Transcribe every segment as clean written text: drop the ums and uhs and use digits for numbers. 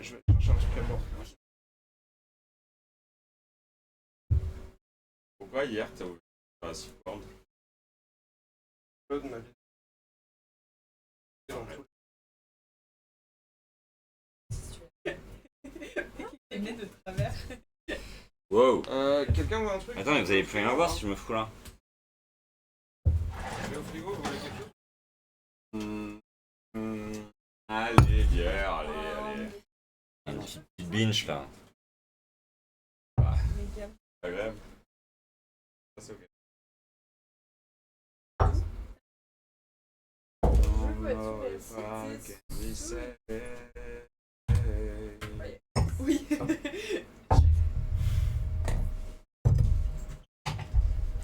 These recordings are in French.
je vais chercher un truc à boire. Pourquoi hier t'as ouvert Jurassic World? Claude m'a dit. Il est né de travers. Wow. Quelqu'un veut un truc? Attends, mais vous allez plus rien voir si je me fous là. Allez au frigo, vous voulez quelque chose? Allez, bière, allez. Petite binge là. Médium. Pas grave. Ça c'est ok. Oui.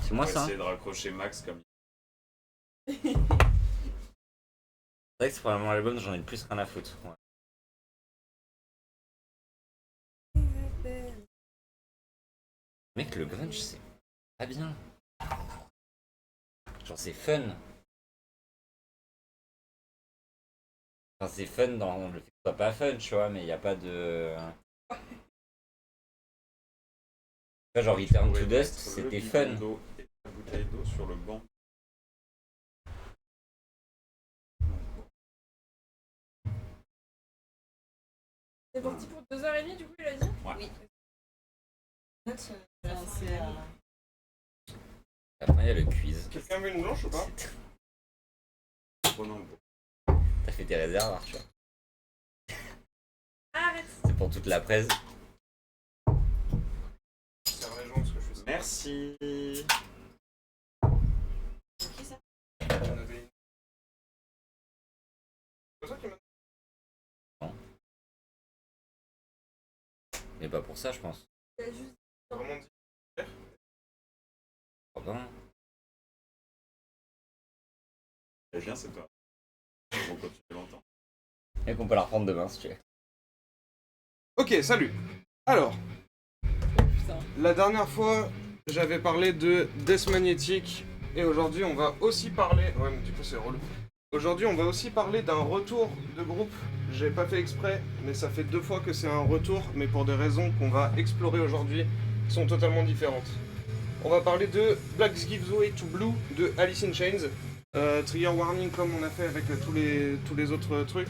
C'est moi On va ça. essayer de raccrocher Max comme. C'est vrai que c'est probablement l'album dont j'en ai le plus rien à foutre. Ouais. Mec, le grunge c'est pas bien. Genre c'est fun. Enfin, c'est fun dans le fait que ce soit pas fun, tu vois, mais il y a pas de. Tu vois, genre Return to Dust, c'était fun. Et la bouteille d'eau sur le banc. C'est parti pour 2h30 du coup, il a dit? Ouais. Oui. Après, il y a le quiz. Quelqu'un veut une blanche ou pas? Prenons le pot. T'as fait tes réserves, Arthur. Arrête. C'est pour toute la presse. C'est un région parce que je fais ça. Merci. Qui ça? Il y en avait une. C'est toi qui m'a. Mais pas pour ça, je pense. Il a juste... Vraiment dit. Pardon. Eh bien, c'est toi. On continue longtemps. Mec, on peut la reprendre demain si tu veux. Ok, salut. Alors, Putain. la dernière fois, j'avais parlé de Death Magnetic et aujourd'hui, on va aussi parler. Ouais, mais du coup, c'est relou. Aujourd'hui, on va aussi parler d'un retour de groupe. J'ai pas fait exprès, mais ça fait 2 fois que c'est un retour, mais pour des raisons qu'on va explorer aujourd'hui, qui sont totalement différentes. On va parler de Black Gives Way to Blue de Alice in Chains. Trigger warning comme on a fait avec tous les autres trucs,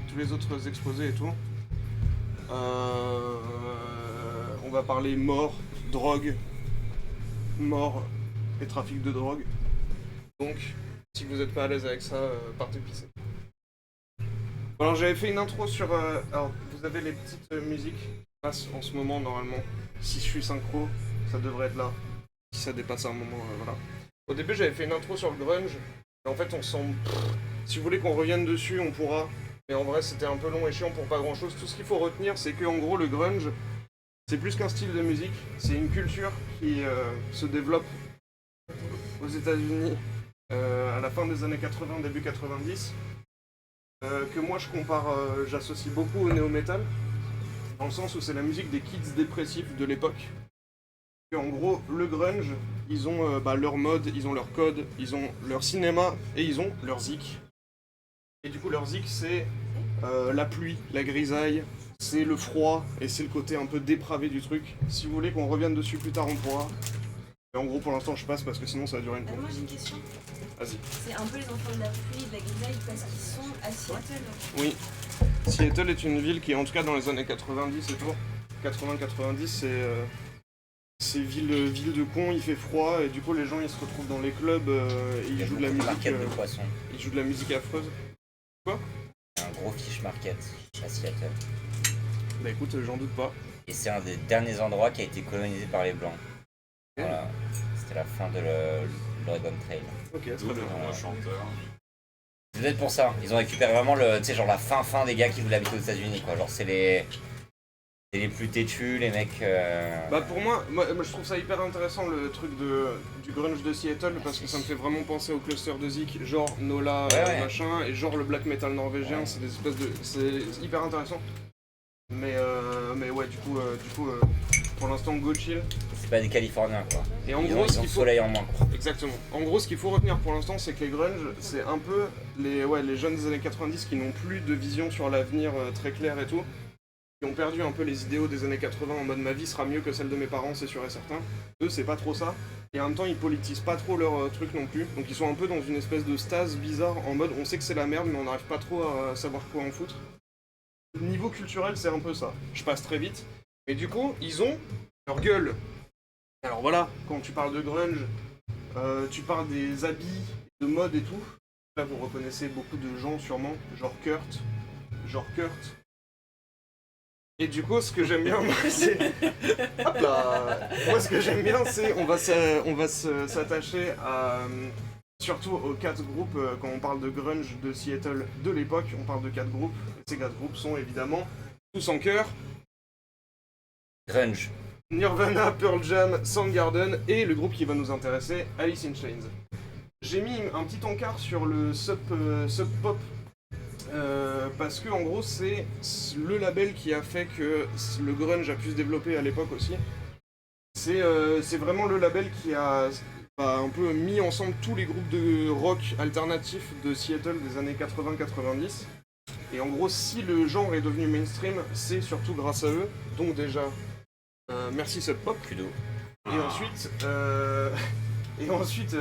tous les autres exposés et tout. On va parler mort, drogue, mort et trafic de drogue. Donc, si vous n'êtes pas à l'aise avec ça, partez pisser. Alors j'avais fait une intro sur... alors vous avez les petites musiques qui passent en ce moment normalement. Si je suis synchro, ça devrait être là. Si ça dépasse un moment, voilà. Au début j'avais fait une intro sur le grunge. Et en fait on sent... Si vous voulez qu'on revienne dessus, on pourra. Mais en vrai c'était un peu long et chiant pour pas grand chose. Tout ce qu'il faut retenir c'est que en gros le grunge, c'est plus qu'un style de musique. C'est une culture qui se développe aux États-Unis à la fin des années 80, début 90. Que moi je compare, j'associe beaucoup au néo-metal, dans le sens où c'est la musique des kids dépressifs de l'époque. Et en gros, le grunge, ils ont leur mode, ils ont leur code, ils ont leur cinéma et ils ont leur zik. Et du coup, leur zik, c'est la pluie, la grisaille, c'est le froid et c'est le côté un peu dépravé du truc. Si vous voulez qu'on revienne dessus plus tard, on pourra. Mais en gros, pour l'instant, je passe parce que sinon ça va durer une fois. Moi j'ai une question. Vas-y. C'est un peu les enfants de la pluie, de la grisaille parce qu'ils sont à Seattle. Oui. Seattle est une ville qui, en tout cas dans les années 90 et tout, 80-90, c'est ville de con, il fait froid et du coup les gens ils se retrouvent dans les clubs et ils jouent de la musique. Market de poissons. Ils jouent de la musique affreuse. Quoi? Il y a un gros fish market à Seattle. Bah écoute, j'en doute pas. Et c'est un des derniers endroits qui a été colonisé par les Blancs. Voilà. C'était la fin de l'Oregon Trail. Ok, très D'où bien. le nom chanteur. C'est peut-être pour ça. Ils ont récupéré vraiment le, tu sais, genre la fin des gars qui voulaient habiter aux États-Unis, quoi. Genre c'est les plus têtus, les mecs. Bah pour moi, je trouve ça hyper intéressant le truc du grunge de Seattle parce que ça me fait vraiment penser au cluster de Zik, genre Nola, Ouais. machin, et genre le black metal norvégien, Ouais. c'est des espèces de... c'est hyper intéressant. Mais ouais, du coup Pour l'instant, go chill. C'est pas des Californiens quoi. Et en Ils gros, ont ce le qu'il faut... soleil en moins quoi. Exactement. En gros, ce qu'il faut retenir pour l'instant, c'est que les grunge, c'est un peu les jeunes des années 90 qui n'ont plus de vision sur l'avenir très claire et tout, qui ont perdu un peu les idéaux des années 80 en mode ma vie sera mieux que celle de mes parents, c'est sûr et certain. Eux, c'est pas trop ça. Et en même temps, ils politisent pas trop leur truc non plus. Donc ils sont un peu dans une espèce de stase bizarre en mode on sait que c'est la merde, mais on n'arrive pas trop à savoir quoi en foutre. Niveau culturel, c'est un peu ça. Je passe très vite. Mais du coup, ils ont leur gueule. Alors voilà, quand tu parles de grunge, tu parles des habits, de mode et tout. Là, vous reconnaissez beaucoup de gens sûrement, genre Kurt. Et du coup, ce que j'aime bien, moi, c'est... Hop là. Moi, ce que j'aime bien, c'est on va s'attacher à... surtout aux 4 groupes, quand on parle de grunge de Seattle de l'époque, on parle de 4 groupes. Et ces 4 groupes sont évidemment tous en chœur. Grunge. Nirvana, Pearl Jam, Soundgarden et le groupe qui va nous intéresser, Alice in Chains. J'ai mis un petit encart sur le sub pop parce que en gros c'est le label qui a fait que le grunge a pu se développer à l'époque aussi. C'est vraiment le label qui a un peu mis ensemble tous les groupes de rock alternatif de Seattle des années 80-90. Et en gros, si le genre est devenu mainstream, c'est surtout grâce à eux. Donc déjà, merci Sub Pop. Kudo. Et ensuite,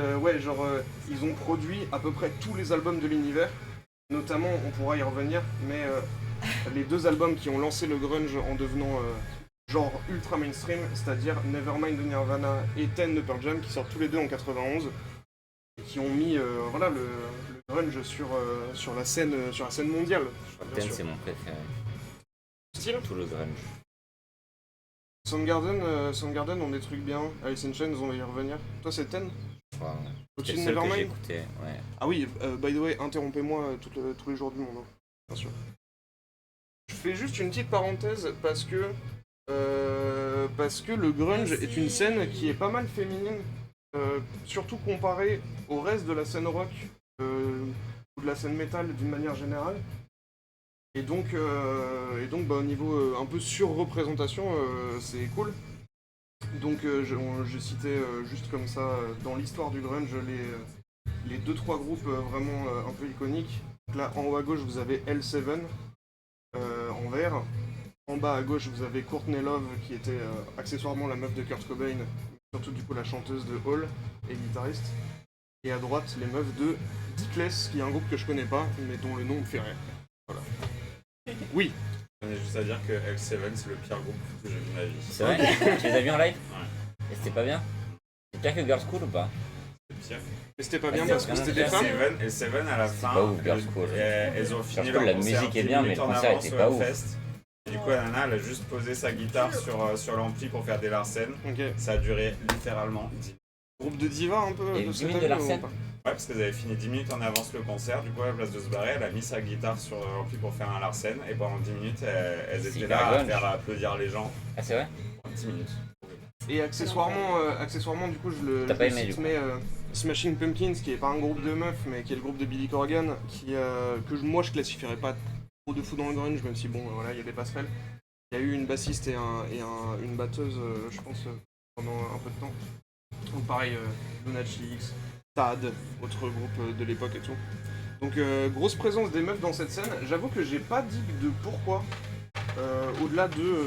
ils ont produit à peu près tous les albums de l'univers. Notamment, on pourra y revenir, mais les 2 albums qui ont lancé le grunge en devenant genre ultra mainstream, c'est-à-dire Nevermind de Nirvana et Ten de Pearl Jam, qui sortent tous les deux en 91, et qui ont mis le grunge sur la scène mondiale. bien Ten sûr. c'est mon préféré. Style. Tout le grunge. Soundgarden ont des trucs bien. Alice in Chains, on va y revenir. Toi, c'est Ten Wow. Au-dessus C'est de le seul que j'ai Nevermind écouté, ouais. Ah oui, by the way, interrompez-moi tous les jours du monde, hein, bien sûr. Je fais juste une petite parenthèse parce que le grunge est une scène qui est pas mal féminine, surtout comparée au reste de la scène rock ou de la scène métal d'une manière générale. Et donc au niveau un peu surreprésentation, c'est cool. Donc je citais juste comme ça dans l'histoire du grunge les 2-3 groupes vraiment un peu iconiques. Donc là en haut à gauche vous avez L7 en vert. En bas à gauche vous avez Courtney Love qui était accessoirement la meuf de Kurt Cobain, surtout du coup la chanteuse de Hall et guitariste. Et à droite les meufs de Dickless qui est un groupe que je connais pas mais dont le nom me fait rire. Voilà. Oui. On est juste à dire que L7 c'est le pire groupe que j'ai vu de ma vie. C'est vrai. Tu les as vus en live? Ouais. Et c'était pas bien? C'est pire que Girls School ou pas? C'est pire. Mais c'était pas bien Ah, parce que c'était des femmes. L7 à la fin, pas ouf, Girls' School. elles ont fini Girls' leur School, la concert musique est 10 bien, mais minutes le en concert avance était au pas ouf. Hellfest. Du coup, la nana, elle a juste posé sa guitare sur l'ampli pour faire des Larsen. Ok. Ça a duré littéralement 10 minutes. Groupe de divas un peu Et de 10 cette minutes de année, Larsen. ou pas Ouais, parce qu'elles avaient fini 10 minutes en avance le concert. Du coup, à la place de se barrer, elle a mis sa guitare sur l'ampli pour faire un Larsen. Et pendant 10 minutes, elles C'est étaient hyper là à grunge. faire applaudir les gens. Ah c'est vrai? Pendant 10 minutes. Et accessoirement du coup T'as pas aimé, du coup. mais Smashing Pumpkins qui est pas un groupe de meufs mais qui est le groupe de Billy Corgan moi je classifierais pas trop de fou dans le grunge même si bon voilà il y a des passerelles. Il y a eu une bassiste et une batteuse je pense pendant un peu de temps. Donc pareil Lunatics, Tad, autre groupe de l'époque et tout. Donc grosse présence des meufs dans cette scène. J'avoue que j'ai pas dit de pourquoi au-delà de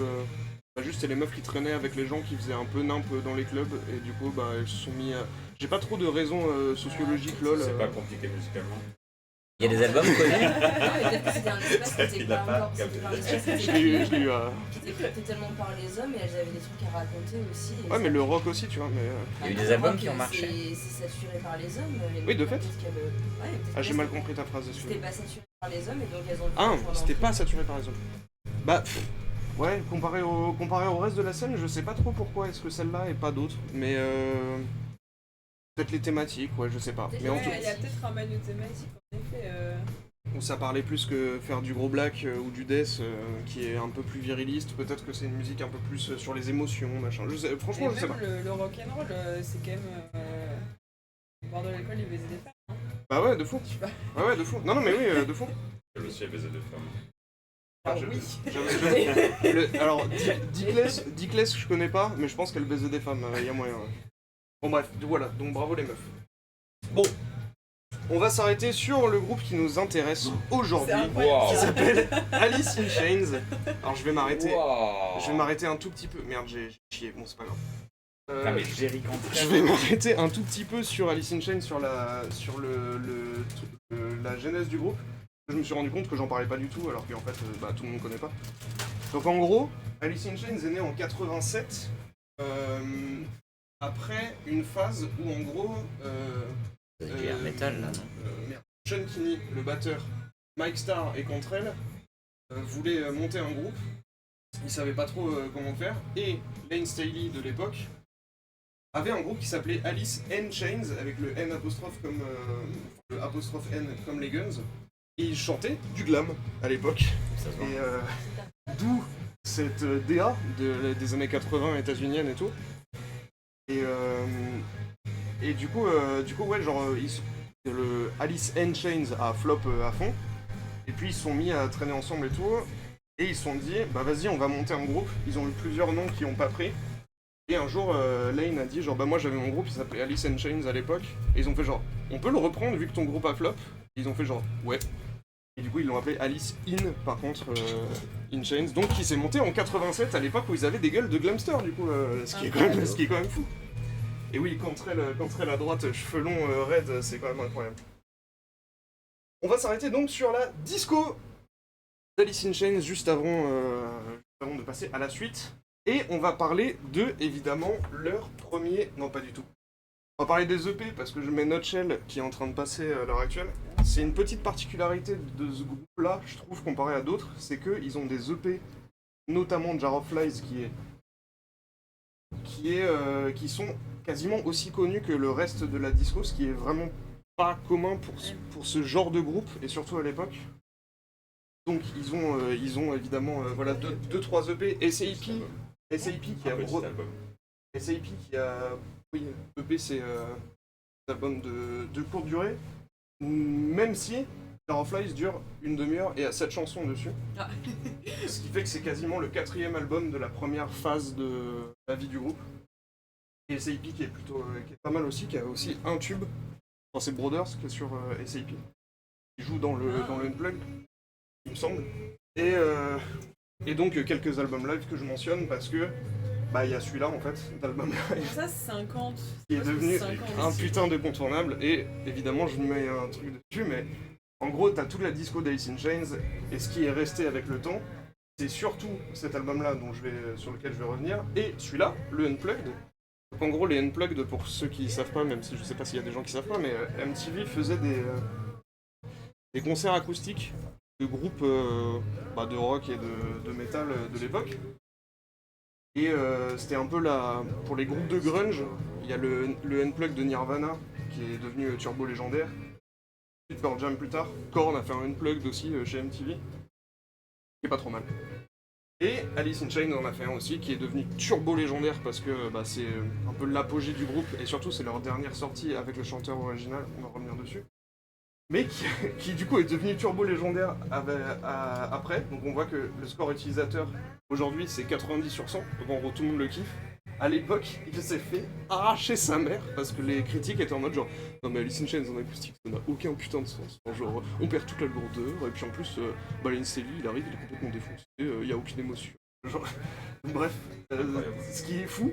juste c'est les meufs qui traînaient avec les gens qui faisaient un peu nimp dans les clubs et du coup elles se sont mis j'ai pas trop de raisons sociologiques lol. C'est pas compliqué musicalement. Il y a des albums connus? Non, mais peut-être que c'était un espace qui Il était a pas pas encore. C'était pas un espace qui Je l'ai eu, était je l'ai eu, traité tellement par les hommes et elles avaient des trucs à raconter aussi. et Ouais ça- mais le rock aussi tu vois mais Il y a eu Ah, des le albums rock, qui ont marché. C'est saturé par les hommes. Oui, de fait. Ouais, j'ai mal compris ta phrase C'était dessus. pas saturé par les hommes et donc elles ont. Ah pendant c'était tout. pas saturé par les hommes. Bah ouais comparé au reste de la scène je sais pas trop pourquoi est-ce que celle-là et pas d'autres mais peut-être les thématiques ouais je sais pas. Mais en tout Il y a peut-être un manuel thématique en effet. ça parlait plus que faire du gros black ou du death qui est un peu plus viriliste. Peut-être que c'est une musique un peu plus sur les émotions, machin. Franchement, Et je sais pas. même le rock'n'roll, c'est quand même. Au bord de l'école, ils baisaient des femmes. Hein. Bah ouais, de fou. Je sais pas. Ouais, de fou. Non, mais oui, de fou. Je me suis baisé de femmes. Alors je- oui. Alors, Dickless, je connais pas, mais je pense qu'elle baise des femmes, il y a moyen. Ouais. Bon bref, voilà, donc bravo les meufs. Bon, on va s'arrêter sur le groupe qui nous intéresse aujourd'hui, C'est incroyable. qui s'appelle Alice in Chains. Alors je vais m'arrêter, Wow. je vais m'arrêter un tout petit peu. Merde, j'ai chié, bon c'est pas grave. Ah, mais Jerry Cantrell. Je vais m'arrêter un tout petit peu sur Alice in Chains, sur la genèse du groupe. Je me suis rendu compte que j'en parlais pas du tout, alors qu'en fait, tout le monde connaît pas. Donc en gros, Alice in Chains est né en 87, après une phase où en gros, C'est du air metal là, non? Sean Kinney, le batteur, Mike Starr et Cantrell voulaient monter un groupe. Ils savaient pas trop comment faire, et Lane Staley de l'époque avait un groupe qui s'appelait Alice N Chains, avec le N apostrophe comme le apostrophe N comme les Guns, et ils chantaient du glam à l'époque. Ça se voit. Et d'où cette DA des années 80 états-unienne et tout. Et du coup ouais, genre, le Alice N Chains a flop à fond. Et puis ils se sont mis à traîner ensemble et tout. Et ils se sont dit, bah vas-y, on va monter un groupe. Ils ont eu plusieurs noms qui ont pas pris. Et un jour, Lane a dit, genre, bah moi j'avais mon groupe, il s'appelait Alice in Chains à l'époque. Et ils ont fait genre, on peut le reprendre vu que ton groupe a flop. Et ils ont fait genre, ouais. Et du coup, ils l'ont appelé Alice In, par contre, in Chains. Donc, qui s'est monté en 87, à l'époque où ils avaient des gueules de glamster, du coup, ce qui est quand même fou. Et oui, Cantrell à droite, cheveux longs, raide, c'est quand même incroyable. On va s'arrêter donc sur la disco d'Alice in Chains, juste avant de passer à la suite. Et on va parler de, évidemment, leur premier... Non, pas du tout. On va parler des EP, parce que je mets Nutshell, qui est en train de passer à l'heure actuelle. C'est une petite particularité de ce groupe-là, je trouve, comparé à d'autres, c'est qu'ils ont des EP, notamment Jar of Flies, qui sont quasiment aussi connus que le reste de la disco, ce qui est vraiment pas commun pour ce genre de groupe, et surtout à l'époque. Donc ils ont évidemment voilà, 2-3 EP, SAP qui a... Petit album. SAP qui a... Oui, EP c'est un album de courte durée, même si Jar of Flies dure une demi-heure et a 7 chansons dessus. Ah. Ce qui fait que c'est quasiment le 4e album de la première phase de la vie du groupe. Et SAP qui est pas mal aussi, qui a aussi un tube, enfin, c'est Brothers qui est sur SAP, qui joue dans le Unplugged, il me semble. Et donc quelques albums live que je mentionne parce que bah il y a celui-là en fait, d'album live, Ça, c'est 50. qui est devenu 50 un aussi. putain de contournable, et évidemment je mets un truc dessus, mais en gros t'as toute la disco d'Alice in Chains, et ce qui est resté avec le temps, c'est surtout cet album-là sur lequel je vais revenir, et celui-là, le Unplugged. Donc en gros les Unplugged, pour ceux qui savent pas, même si je sais pas s'il y a des gens qui savent pas, mais MTV faisait des concerts acoustiques de groupes de rock et de métal de l'époque. Et c'était un peu pour les groupes de grunge, il y a le Unplugged de Nirvana, qui est devenu turbo légendaire. Ensuite Pearl Jam plus tard. Korn a fait un Unplugged aussi chez MTV, qui est pas trop mal. Et Alice in Chains en a fait un aussi, qui est devenu turbo légendaire parce que c'est un peu l'apogée du groupe, et surtout c'est leur dernière sortie avec le chanteur original, on va revenir dessus. Mais qui du coup est devenu turbo légendaire après. Donc on voit que le score utilisateur aujourd'hui c'est 90 sur 100, donc en gros tout le monde le kiffe. À l'époque, il s'est fait arracher sa mère parce que les critiques étaient en mode genre non mais Alice in Chains en acoustique ça n'a aucun putain de sens. Genre on perd toute la lourdeur, et puis en plus Lane Staley il arrive, il est complètement défoncé, il y a aucune émotion. Genre, bref, ce qui est fou.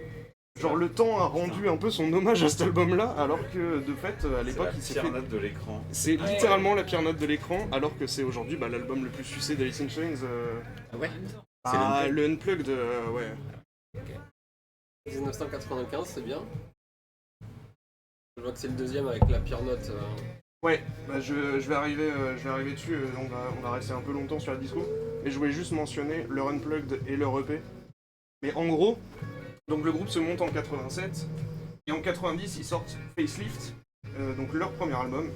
Genre le temps a rendu un peu son hommage à cet album-là, alors que de fait à l'époque il s'est C'est la fait... pire note de l'écran. C'est littéralement la pire note de l'écran, alors que c'est aujourd'hui l'album le plus sucé d'Alice in Chains. Ah ouais. Le Unplugged, ouais. 1995, c'est bien. Je vois que c'est le deuxième avec la pire note. Ouais, je vais arriver dessus, on va rester un peu longtemps sur la disco, mais je voulais juste mentionner leur Unplugged et leur EP. Mais en gros, donc le groupe se monte en 87, et en 90 ils sortent Facelift, donc leur premier album,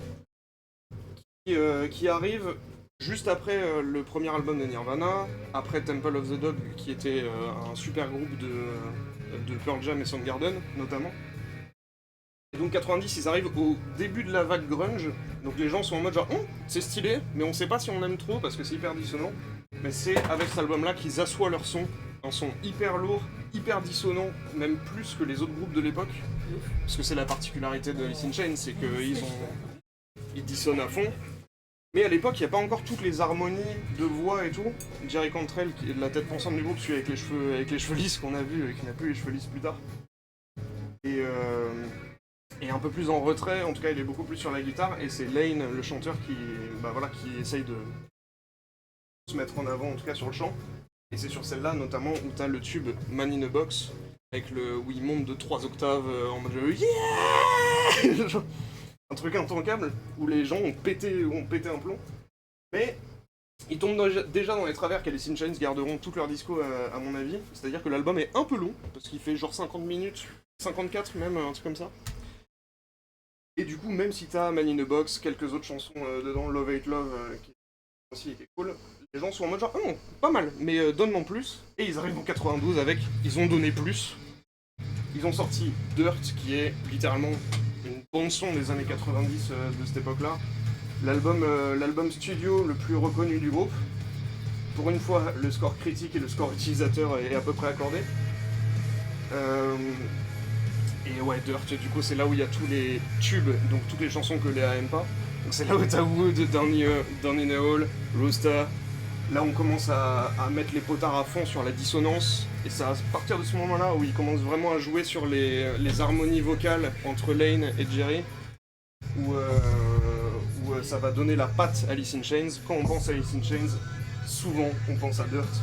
qui arrive juste après le premier album de Nirvana, après Temple of the Dog, qui était un super groupe de Pearl Jam et Soundgarden notamment. Et donc 90 ils arrivent au début de la vague grunge, donc les gens sont en mode genre oh, c'est stylé, mais on sait pas si on aime trop parce que c'est hyper dissonant. mais c'est avec cet album-là qu'ils assoient leur son, un son hyper lourd, hyper dissonant, même plus que les autres groupes de l'époque. Parce que c'est la particularité de Alice in Chains, c'est qu'ils dissonnent à fond. Mais à l'époque, il n'y a pas encore toutes les harmonies de voix et tout. Jerry Cantrell, qui est la tête pensante du groupe, celui avec les cheveux lisses qu'on a vu et qui n'a plus les cheveux lisses plus tard. Et un peu plus en retrait, en tout cas il est beaucoup plus sur la guitare, et c'est Lane, le chanteur, qui essaye de se mettre en avant, en tout cas sur le chant. Et c'est sur celle-là notamment où t'as le tube Man in a Box, où il monte de 3 octaves en mode yeah un truc intankable, où les gens ont pété un plomb. Mais ils tombent déjà dans les travers qu'Alice in Chains garderont toute leur disco à mon avis. C'est-à-dire que l'album est un peu long, parce qu'il fait genre 50 minutes, 54 même, un truc comme ça. Et du coup, même si t'as Man in a Box, quelques autres chansons dedans, Love Hate Love, qui aussi était cool, les gens sont en mode genre, ah non, pas mal, mais donne-moi plus. Et ils arrivent en 92 avec, ils ont donné plus. Ils ont sorti Dirt, qui est littéralement une bande-son des années 90 de cette époque-là. L'album studio le plus reconnu du groupe. Pour une fois, le score critique et le score utilisateur est à peu près accordé. Et ouais, Dirt, du coup, c'est là où il y a tous les tubes, donc toutes les chansons que Léa aime pas. Donc c'est là où t'as Wood, Down in a Hole, Rooster. Là, on commence à mettre les potards à fond sur la dissonance. Et c'est à partir de ce moment-là où il commence vraiment à jouer sur les harmonies vocales entre Lane et Jerry. Où ça va donner la patte à Alice in Chains. Quand on pense à Alice in Chains, souvent on pense à Dirt.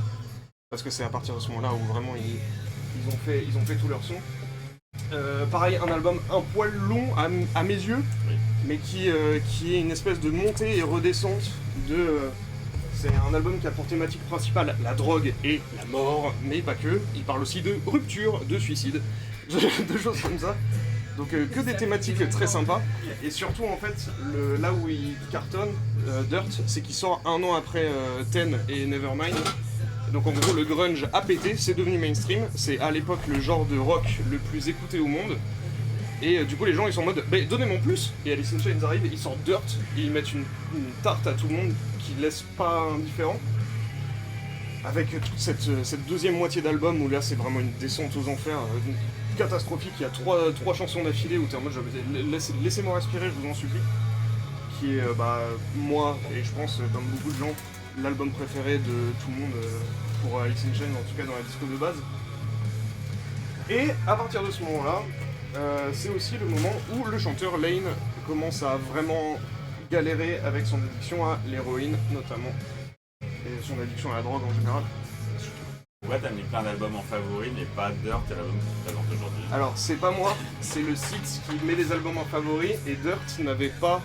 Parce que c'est à partir de ce moment-là où vraiment ils ont fait tout leur son. Pareil, un album un poil long à mes yeux, mais qui est une espèce de montée et redescente de... c'est un album qui a pour thématique principale la drogue et la mort, mais pas que. Il parle aussi de rupture, de suicide, de choses comme ça. Donc que des thématiques très sympas. Et surtout en fait, là où il cartonne, Dirt, c'est qu'il sort un an après Ten et Nevermind. Donc en gros le grunge a pété, c'est devenu mainstream, c'est à l'époque le genre de rock le plus écouté au monde. Et du coup les gens ils sont en mode bah, donnez-moi plus. Et Alice in Chains arrive, ils sortent Dirt et ils mettent une tarte à tout le monde qui laisse pas indifférent. Avec toute cette deuxième moitié d'album où là c'est vraiment une descente aux enfers catastrophique. Il y a trois chansons d'affilée où t'es en mode laissez-moi respirer, je vous en supplie. Qui est moi et je pense comme beaucoup de gens l'album préféré de tout le monde pour Alice in Chains, en tout cas dans la disco de base. Et à partir de ce moment-là, c'est aussi le moment où le chanteur Lane commence à vraiment galérer avec son addiction à l'héroïne notamment, et son addiction à la drogue en général. Pourquoi t'as mis plein d'albums en favori mais pas Dirt et l'album que tu présentes aujourd'hui? Alors c'est pas moi, c'est le site qui met les albums en favori et Dirt n'avait pas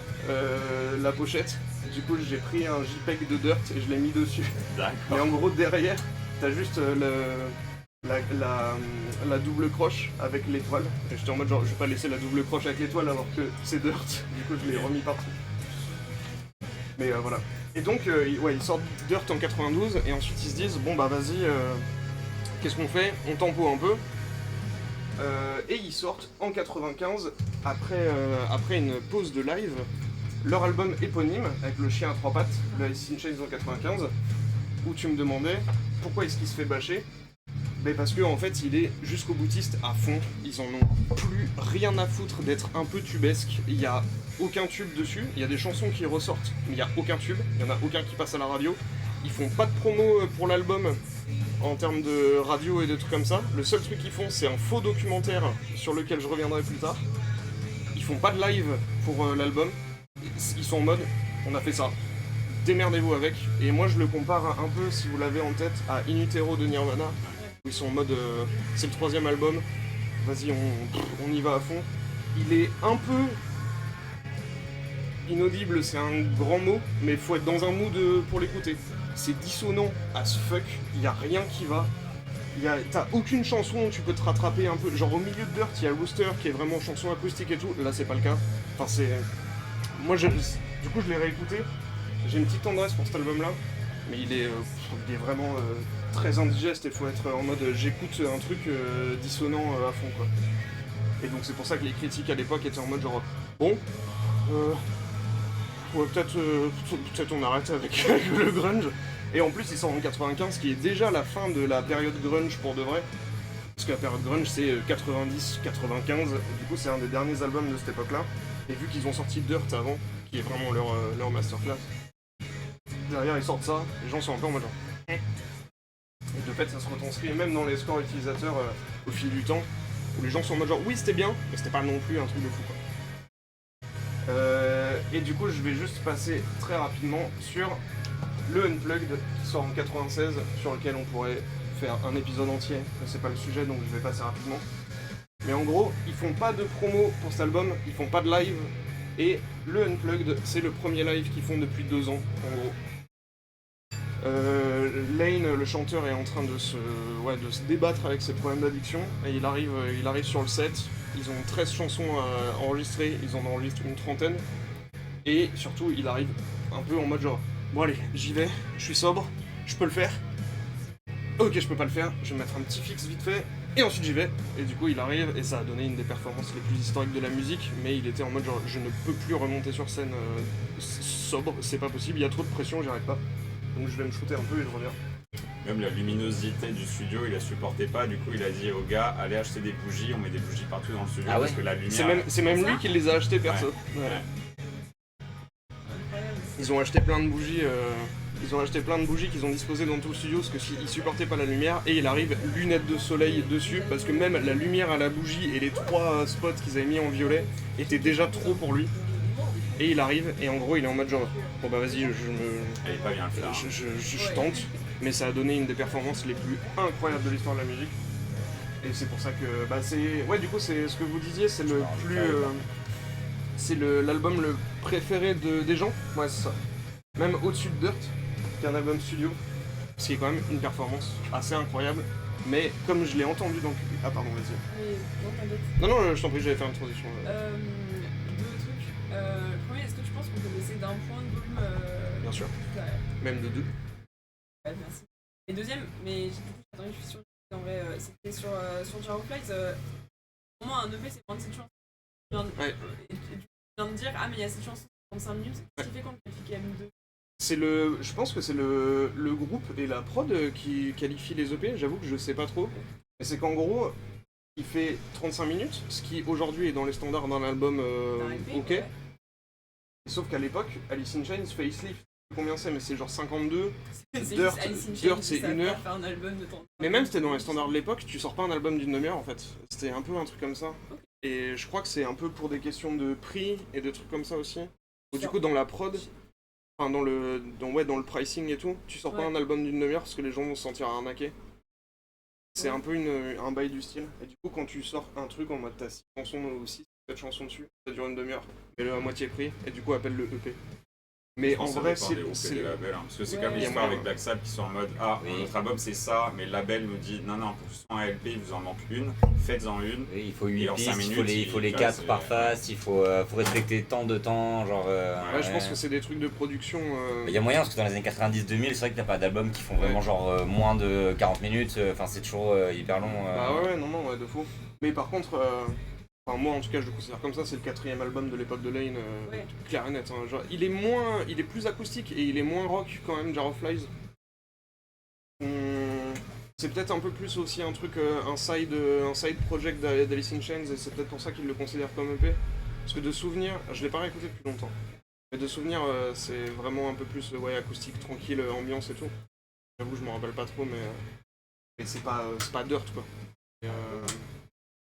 la pochette. Du coup j'ai pris un JPEG de Dirt et je l'ai mis dessus. D'accord. Mais en gros derrière, t'as juste la double croche avec l'étoile. Et j'étais en mode genre je vais pas laisser la double croche avec l'étoile alors que c'est Dirt. Du coup je l'ai remis partout. Mais voilà. Et donc ils sortent Dirt en 92 et ensuite ils se disent bon bah vas-y, qu'est-ce qu'on fait? On tempo un peu. Et ils sortent en 95 après une pause de live leur album éponyme avec le chien à 3 pattes, le Alice in Chains en 95, où tu me demandais pourquoi est-ce qu'il se fait bâcher. Mais parce que en fait il est jusqu'au boutiste à fond, ils en ont plus rien à foutre d'être un peu tubesque, il y a aucun tube dessus, il y a des chansons qui ressortent, mais il y a aucun tube, il y en a aucun qui passe à la radio, ils font pas de promo pour l'album en termes de radio et de trucs comme ça, le seul truc qu'ils font c'est un faux documentaire sur lequel je reviendrai plus tard, ils font pas de live pour l'album, ils sont en mode on a fait ça, démerdez-vous avec, et moi je le compare un peu si vous l'avez en tête à In Utero de Nirvana, où ils sont en mode c'est le 3e album, vas-y on y va à fond, il est un peu inaudible, c'est un grand mot, mais faut être dans un mood pour l'écouter. C'est dissonant as fuck, il y a rien qui va. T'as aucune chanson où tu peux te rattraper un peu. Genre au milieu de Dirt, il y a Rooster qui est vraiment chanson acoustique et tout. Là, c'est pas le cas. Enfin, c'est. Moi, du coup, je l'ai réécouté. J'ai une petite tendresse pour cet album-là, mais il est vraiment très indigeste. Il faut être en mode j'écoute un truc dissonant à fond, quoi. Et donc, c'est pour ça que les critiques à l'époque étaient en mode genre bon. Ouais, peut-être on arrête avec le grunge. Et en plus, ils sortent en 95, qui est déjà la fin de la période grunge pour de vrai. Parce que la période grunge, c'est 90-95. Du coup, c'est un des derniers albums de cette époque-là. Et vu qu'ils ont sorti Dirt avant, qui est vraiment leur masterclass, derrière, ils sortent ça, les gens sont un peu en mode genre... Et de fait, ça se retranscrit même dans les scores utilisateurs au fil du temps, où les gens sont en mode genre, oui, c'était bien, mais c'était pas non plus un truc de fou, quoi. Et du coup, je vais juste passer très rapidement sur le Unplugged qui sort en 96, sur lequel on pourrait faire un épisode entier, mais c'est pas le sujet donc je vais passer rapidement. Mais en gros, ils font pas de promo pour cet album, ils font pas de live, et le Unplugged, c'est le premier live qu'ils font depuis 2 ans, en gros. Lane, le chanteur, est en train de se débattre avec ses problèmes d'addiction, et il arrive sur le set. Ils ont 13 chansons enregistrées, ils en enregistrent une 30aine, et surtout, il arrive un peu en mode genre, bon allez, j'y vais, je suis sobre, je peux le faire. Ok, je peux pas le faire, je vais mettre un petit fixe vite fait, et ensuite j'y vais. Et du coup, il arrive, et ça a donné une des performances les plus historiques de la musique, mais il était en mode genre, je ne peux plus remonter sur scène sobre, c'est pas possible, il y a trop de pression, j'y arrive pas. Donc je vais me shooter un peu et je reviens. Même la luminosité du studio, il la supportait pas, du coup il a dit aux gars, allez acheter des bougies, on met des bougies partout dans le studio Ah ouais. parce que la lumière... C'est même lui qui les a achetées perso. Ouais. Ils ont acheté plein de bougies, qu'ils ont disposées dans tout le studio parce qu'ils supportaient pas la lumière, et il arrive lunettes de soleil dessus parce que même la lumière à la bougie et les 3 spots qu'ils avaient mis en violet étaient déjà trop pour lui. Et il arrive et en gros il est en mode genre bon bah vas-y Elle est pas bien faite. je tente, mais ça a donné une des performances les plus incroyables de l'histoire de la musique. Et c'est pour ça que bah c'est ouais, du coup c'est ce que vous disiez, c'est le plus c'est l'album le préféré des gens. Ouais, c'est ça. Même au-dessus de Dirt, qui est un album studio, ce qui est quand même une performance assez incroyable. Mais comme je l'ai entendu donc ah pardon, vas-y. Mais non, t'inquiète. Non, je t'en prie, j'allais faire une transition. 2 trucs. Le premier, est-ce que tu penses qu'on peut baisser d'un point de volume Bien sûr. derrière? Même de 2. Ouais, merci. Et deuxième, mais attendez, je suis sûre qu'en vrai, c'était sur Gyroflies. Pour moi, un EP, c'est moins de 7 chansons. Ouais. Et tu viens de dire, ah, mais il y a 7 chansons, 35 minutes. Qu'est-ce qui fait qu'on le qualifie M2? Je pense que c'est le groupe et la prod qui qualifie les EP, j'avoue que je sais pas trop. Mais c'est qu'en gros, il fait 35 minutes, ce qui aujourd'hui est dans les standards d'un album D'un EP, ok. ouais. Sauf qu'à l'époque, Alice in Chains, Facelift, combien c'est, mais c'est genre 52. C'est Dirt, juste Alice in Dirt, Chains, c'est ça 1 va heure. faire un album de temps. Mais même c'était dans les standards de l'époque, tu sors pas un album d'une demi-heure en fait. C'était un peu un truc comme ça. Ok. Et je crois que c'est un peu pour des questions de prix et de trucs comme ça aussi. Ou du Genre. coup dans la prod, enfin dans le pricing et tout, tu sors pas Ouais. un album d'une demi-heure parce que les gens vont se sentir arnaqués. C'est un peu un bail du style. Et du coup quand tu sors un truc en mode t'as 6 chansons ou 6, 7 chansons dessus, ça dure une demi-heure. Mets-le à moitié prix et du coup appelle le EP. Mais Je en pense que ça vrai, dépend des groupes et des labels, hein. Parce que c'est Ouais. comme Il y a l'histoire moyen. avec Black Sabbath qui sont en mode ah, Oui. notre album c'est ça, mais le label nous dit non, pour que ce soit un LP, il vous en manque une, faites-en une. Oui, il faut 8 Et en pistes, 5 il faut minutes, les là, 4 c'est- par face, il faut respecter tant de temps, genre... Ouais, je pense que c'est des trucs de production. Il y a moyen parce que dans les années 90-2000, c'est vrai que t'as pas d'albums qui font vraiment genre moins de 40 minutes, enfin c'est toujours hyper long. Bah ouais, non, ouais, de fou. Mais par contre, enfin, moi en tout cas je le considère comme ça, c'est le 4ème album de l'époque de Lane, Ouais. clair et net. Hein. Genre, il est plus acoustique et il est moins rock quand même, Gyroflies. C'est peut-être un peu plus aussi un truc, un side project d'Alice in Chains, et c'est peut-être pour ça qu'il le considère comme EP. Parce que de souvenir, je l'ai pas réécouté depuis longtemps. Mais de souvenir, c'est vraiment un peu plus acoustique, tranquille, ambiance et tout. J'avoue, je me rappelle pas trop, mais c'est pas Dirt quoi.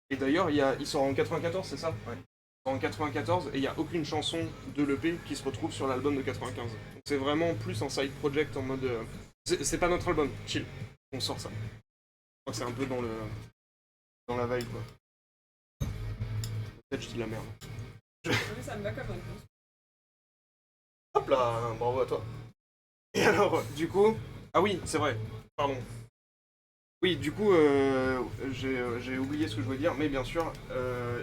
Et d'ailleurs, il sort en 94, c'est ça? Ouais. Il sort en 94 et il n'y a aucune chanson de l'EP qui se retrouve sur l'album de 95. Donc c'est vraiment plus un side project en mode. C'est pas notre album, chill. On sort ça. Je crois que c'est un peu dans la vibe quoi. Peut-être je dis la merde. Ouais, ça me va comme réponse. Hop là, bravo à toi. Et alors, du coup. Ah oui, c'est vrai, pardon. Oui, du coup, j'ai oublié ce que je voulais dire, mais bien sûr,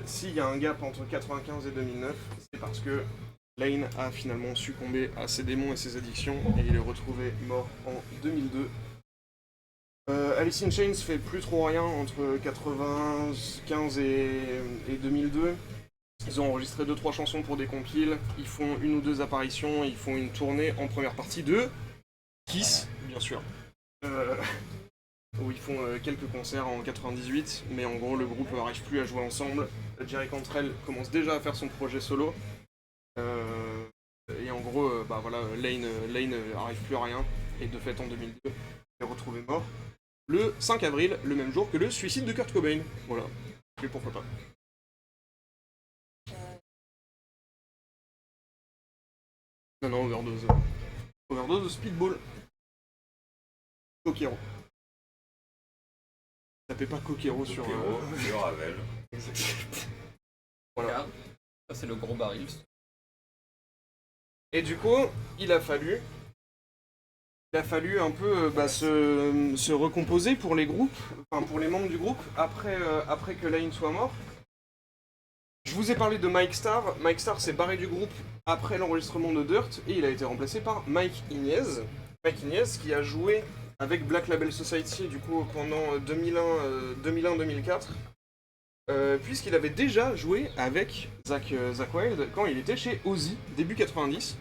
s'il y a un gap entre 95 et 2009, c'est parce que Lane a finalement succombé à ses démons et ses addictions, et il est retrouvé mort en 2002. Alice in Chains fait plus trop rien entre 95 et 2002. Ils ont enregistré 2-3 chansons pour des compiles, ils font 1 ou 2 apparitions, ils font une tournée en première partie de Kiss, bien sûr. Où ils font quelques concerts en 98, mais en gros le groupe n'arrive plus à jouer ensemble. Jerry Cantrell commence déjà à faire son projet solo. Et en gros, bah voilà, Lane n'arrive plus à rien. Et de fait en 2002, il est retrouvé mort. Le 5 avril, le même jour que le suicide de Kurt Cobain. Voilà. Et pourquoi pas. Non, overdose. Overdose de speedball. Coquero. Tapez pas Coquero sur... Sur Ravel. Voilà. Regarde, ça c'est le gros baril. Et du coup, il a fallu un peu se recomposer pour les groupes, enfin pour les membres du groupe, après que Lane soit mort. Je vous ai parlé de Mike Starr. Mike Starr s'est barré du groupe après l'enregistrement de Dirt et il a été remplacé par Mike Inez. Mike Inez qui a joué avec Black Label Society du coup pendant 2001-2004. Puisqu'il avait déjà joué avec Zakk Wylde quand il était chez Ozzy, début 90.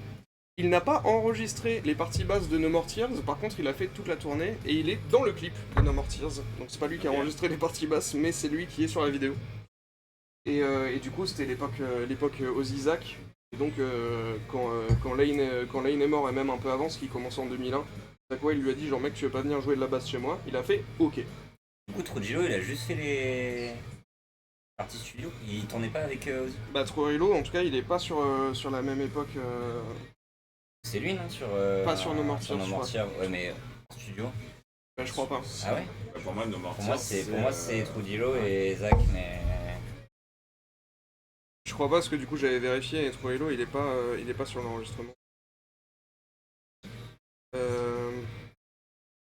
Il n'a pas enregistré les parties basses de No More Tears, par contre il a fait toute la tournée et il est dans le clip de No More Tears. Donc c'est pas lui qui a enregistré les parties basses, mais c'est lui qui est sur la vidéo. Et du coup c'était l'époque Ozzy Zakk. Et donc quand Lane est mort, et même un peu avant, ce qui commence en 2001, Zakk Wylde lui a dit genre mec tu veux pas venir jouer de la basse chez moi? Il a fait ok. Du coup, Trujillo, il a juste fait les parties studio. Il tournait pas avec Ozzy. Bah Trujillo, en tout cas il est pas sur la même époque. C'est lui, non sur, Pas sur No More sur Tears, No More je Tears, ouais, mais en studio. Bah, je crois pas. Ah ouais? Pour moi, No More Pour moi, Tears, c'est Trujillo et Zakk, mais. Je crois pas parce que du coup j'avais vérifié et Trujillo il est pas sur l'enregistrement.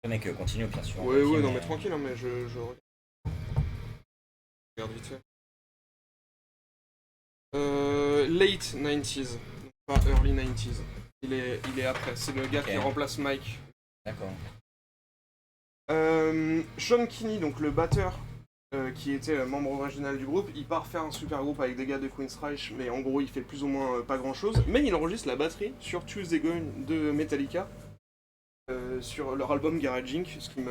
Le mec, continue, bien sûr. Ouais, non mais tranquille, hein, mais je regarde vite fait. Late 90s, pas early 90s. Il est après, c'est le gars qui remplace Mike. D'accord. Sean Kinney, donc le batteur qui était membre original du groupe, il part faire un super groupe avec des gars de Queensryche, mais en gros il fait plus ou moins pas grand chose. Mais il enregistre la batterie sur Tuesday Gone de Metallica. Sur leur album Garage Inc., ce qui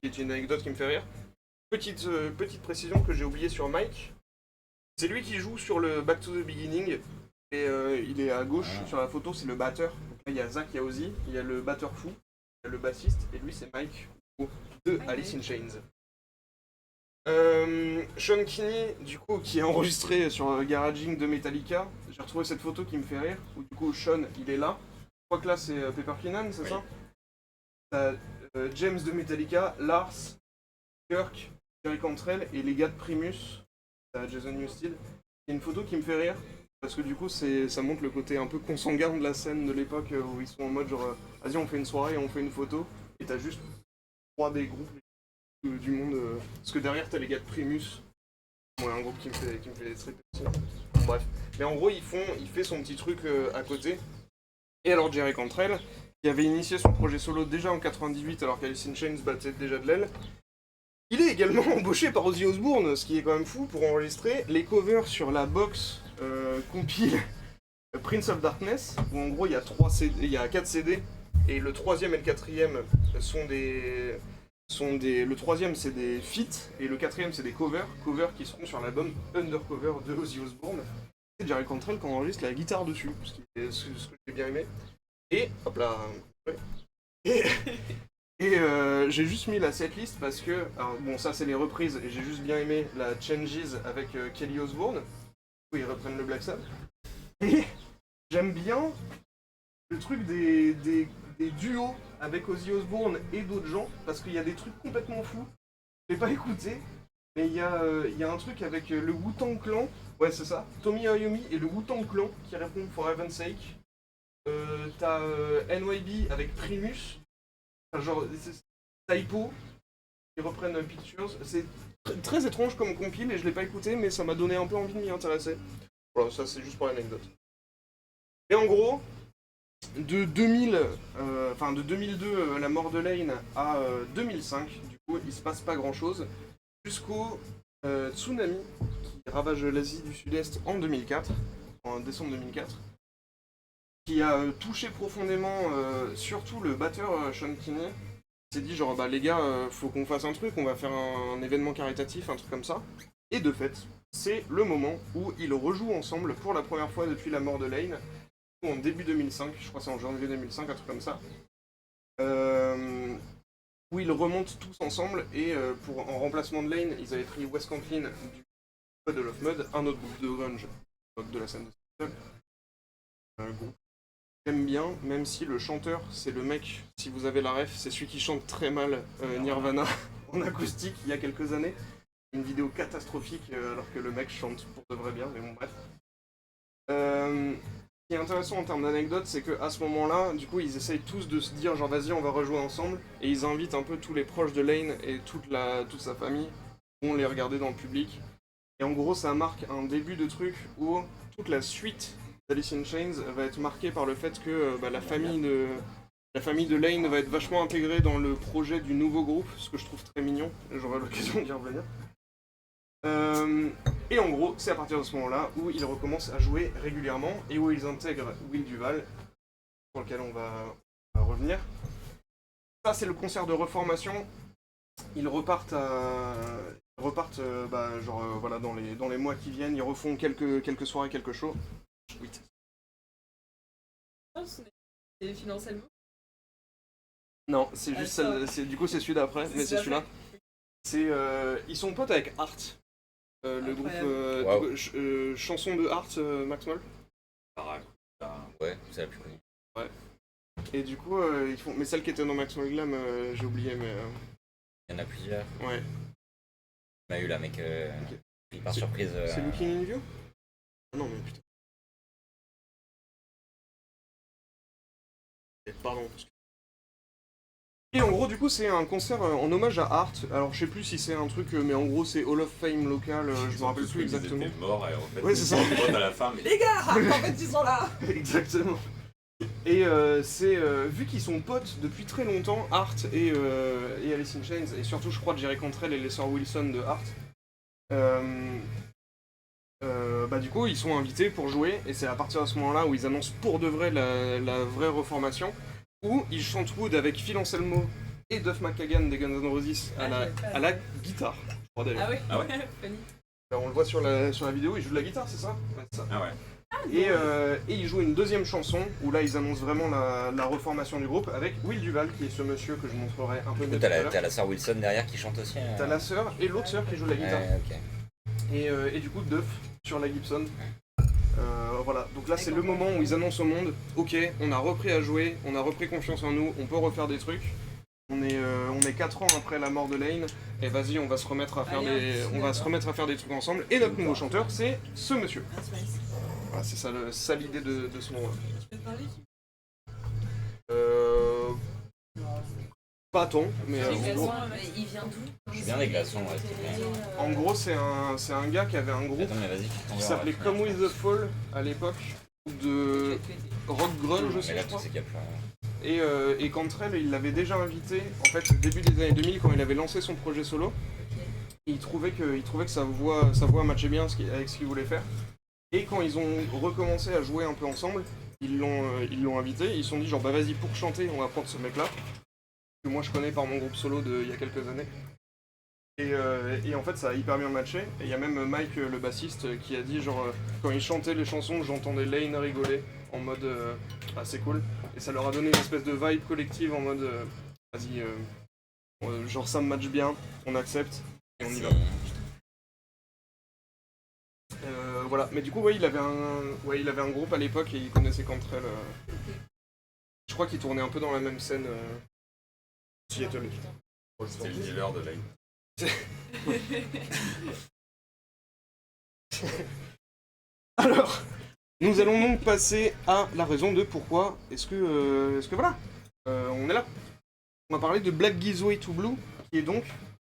est une anecdote qui me fait rire. Petite précision que j'ai oubliée sur Mike, c'est lui qui joue sur le Back to the Beginning, et il est à gauche sur la photo, c'est le batteur. Donc là, il y a Zakk, il y a Ozzy, il y a le batteur fou, il y a le bassiste, et lui c'est Mike de Alice in Chains. Sean Kinney, du coup, qui est enregistré sur Garage Inc. de Metallica, j'ai retrouvé cette photo qui me fait rire, où du coup Sean il est là. Je crois que là c'est Pepper Keenan, c'est ça? T'as James de Metallica, Lars, Kirk, Jerry Cantrell et les gars de Primus, t'as Jason Newsted. Il y a une photo qui me fait rire, parce que du coup ça montre le côté un peu consanguin de la scène de l'époque où ils sont en mode genre vas-y on fait une soirée, on fait une photo, et t'as juste 3 des groupes du monde, parce que derrière t'as les gars de Primus, ouais, un groupe qui me fait des trips aussi. Bref, mais en gros il fait son petit truc à côté. Et alors Jerry Cantrell, qui avait initié son projet solo déjà en 98 alors qu'Alice in Chains battait déjà de l'aile. Il est également embauché par Ozzy Osbourne, ce qui est quand même fou, pour enregistrer les covers sur la box compile Prince of Darkness, où en gros il y a 4 CD, et le troisième et le quatrième sont des... Le troisième c'est des feats, et le quatrième c'est des covers qui seront sur l'album Undercover de Ozzy Osbourne. C'est Jerry Cantrell qui enregistre la guitare dessus, ce que j'ai bien aimé. Et hop là, ouais. Et j'ai juste mis la setlist parce que, alors bon ça c'est les reprises et j'ai juste bien aimé la Changes avec Kelly Osbourne, où ils reprennent le Black Sabbath. Et j'aime bien le truc des duos avec Ozzy Osbourne et d'autres gens, parce qu'il y a des trucs complètement fous. Je l'ai pas écouté, mais il y a un truc avec le Wu-Tang Clan, ouais c'est ça, Tommy Iommi et le Wu-Tang Clan qui répondent For Heaven's Sake. T'as NYB avec Primus, enfin, genre Typo, qui reprennent Pictures. C'est très étrange comme compile et je l'ai pas écouté, mais ça m'a donné un peu envie de m'y intéresser. Voilà, ça c'est juste pour l'anecdote. Et en gros, de 2002, la mort de Lane, à 2005, du coup, il se passe pas grand chose, jusqu'au tsunami qui ravage l'Asie du Sud-Est en 2004, en décembre 2004. Qui a touché profondément surtout le batteur Sean Kinney, s'est dit genre bah les gars, faut qu'on fasse un truc, on va faire un événement caritatif, un truc comme ça. Et de fait, c'est le moment où ils rejouent ensemble pour la première fois depuis la mort de Lane, en début 2005, je crois que c'est en janvier 2005, un truc comme ça. Où ils remontent tous ensemble et en remplacement de Lane, ils avaient pris Wes Conklin du Puddle of Mudd, un autre groupe de grunge de la scène de Seattle. Un groupe que j'aime bien, même si le chanteur, c'est le mec, si vous avez la ref, c'est celui qui chante très mal Nirvana en acoustique il y a quelques années. Une vidéo catastrophique alors que le mec chante pour de vrai bien, mais bon bref. Ce qui est intéressant en termes d'anecdotes, c'est qu'à ce moment-là, du coup, ils essayent tous de se dire genre vas-y on va rejouer ensemble, et ils invitent un peu tous les proches de Lane et toute sa famille, vont les regarder dans le public. Et en gros, ça marque un début de truc où toute la suite d'Alice in Chains va être marquée par le fait que la famille de Lane va être vachement intégrée dans le projet du nouveau groupe, ce que je trouve très mignon, et j'aurai l'occasion d'y revenir. Et en gros, c'est à partir de ce moment-là où ils recommencent à jouer régulièrement et où ils intègrent Will Duval, sur lequel on va revenir. Ça, c'est le concert de reformation. Ils repartent voilà, dans les mois qui viennent. Ils refont quelques soirées, quelques shows. Oui. C'est financièrement. Non, c'est juste du coup c'est celui d'après, mais c'est celui-là. Ils sont potes avec Art. Le groupe chanson de Art, Max Moll. Ouais, c'est la plus connue. Ouais. Et du coup, ils font. Mais celle qui était dans Max Moll Glam, j'ai oublié, mais. Il y en a plusieurs. Ouais. On a eu là, mec, par surprise. C'est Looking in View? Ah non, mais putain. Pardon. Et en gros, du coup, c'est un concert en hommage à Art. Alors, je sais plus si c'est un truc, mais en gros, c'est Hall of Fame local, je me rappelle plus exactement. Ils étaient morts et en fait, ouais, c'est ça. à la fin, mais Les gars, en fait, ils sont là. Exactement. Et vu qu'ils sont potes depuis très longtemps, Art et Alice in Chains, et surtout, je crois, Jerry Cantrell et les sœurs Wilson de Art, du coup, ils sont invités pour jouer, et c'est à partir de ce moment-là où ils annoncent pour de vrai la vraie reformation. Où ils chantent Wood avec Phil Anselmo et Duff McKagan des Guns N' Roses à la guitare, je crois d'ailleurs. Ah ouais. Ah ouais. Funny. Alors, on le voit sur la vidéo, il joue de la guitare, c'est ça? Ouais, c'est ça. Ah ouais. Et ils jouent une deuxième chanson où là ils annoncent vraiment la reformation du groupe avec Will Duval qui est ce monsieur que je montrerai un peu mieux tout à l'heure. T'as la sœur Wilson derrière qui chante aussi. T'as la sœur et l'autre sœur qui joue de la guitare. Ouais, ok. Et du coup Duff sur la Gibson. Voilà, donc là c'est le moment où ils annoncent au monde, ok, on a repris à jouer, on a repris confiance en nous, on peut refaire des trucs. On est 4 ans après la mort de Lane, et vas-y, on va se remettre à faire des trucs ensemble. Et notre nouveau chanteur, c'est ce monsieur. Voilà, c'est ça l'idée de ce moment-là. Tu peux te parler? Pas tant, mais Les en gros, glaçons, Il vient d'où? Je suis bien des glaçons, ouais. en gros, c'est un gars qui avait un groupe Attends, mais vas-y, qui s'appelait Come With The Fall à l'époque, de rock grunge aussi, Mais là, je tu crois. sais qu'il y a plus. Et Cantrell, il l'avait déjà invité, en fait, au début des années 2000, quand il avait lancé son projet solo. Il trouvait que sa voix matchait bien avec ce qu'il voulait faire. Et quand ils ont recommencé à jouer un peu ensemble, ils l'ont invité, ils se sont dit genre bah vas-y, pour chanter, on va prendre ce mec-là, que moi je connais par mon groupe solo il y a quelques années. Et en fait ça a hyper bien matché, et il y a même Mike le bassiste qui a dit genre quand il chantait les chansons, j'entendais Lane rigoler en mode c'est cool, et ça leur a donné une espèce de vibe collective en mode vas-y, genre ça me match bien, on accepte, et on y va. Voilà, mais du coup il avait un groupe à l'époque et il connaissait Cantrell. Je crois qu'il tournait un peu dans la même scène. Seattle. C'était le dealer de Lane. Alors, nous allons donc passer à la raison de pourquoi est-ce que voilà, on est là. On va parler de Black Gives Way to Blue, qui est donc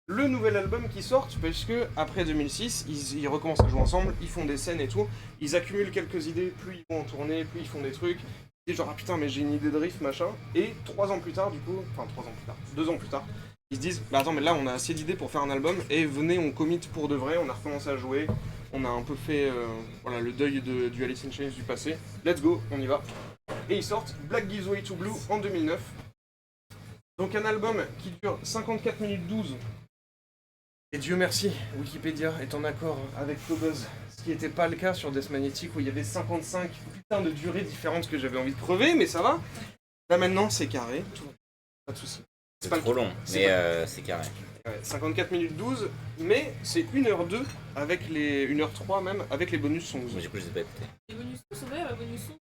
le nouvel album qui sort, parce que après 2006, ils recommencent à jouer ensemble, ils font des scènes et tout, ils accumulent quelques idées, plus ils vont en tournée, plus ils font des trucs, et genre ah putain mais j'ai une idée de riff machin, et 2 ans plus tard, ils se disent bah attends mais là on a assez d'idées pour faire un album, et venez on commit pour de vrai, on a recommencé à jouer, on a un peu fait le deuil du Alice in Chains du passé, let's go, on y va. Et ils sortent Black Gives Way to Blue en 2009. Donc un album qui dure 54 minutes 12. Et Dieu merci, Wikipédia est en accord avec Cobuzz. Ce qui n'était pas le cas sur Death Magnetic où il y avait 55 putains de durées différentes que j'avais envie de crever, mais ça va. Là maintenant c'est carré, tout va bien, pas de soucis. C'est pas trop le- long, c'est mais c'est carré. Ouais, 54 minutes 12, mais c'est 1h02 avec les 1h03 même avec les bonus sons. Moi, du coup, je les ai pas écoutés. Les bonus sons sont vrai, les bonus sons.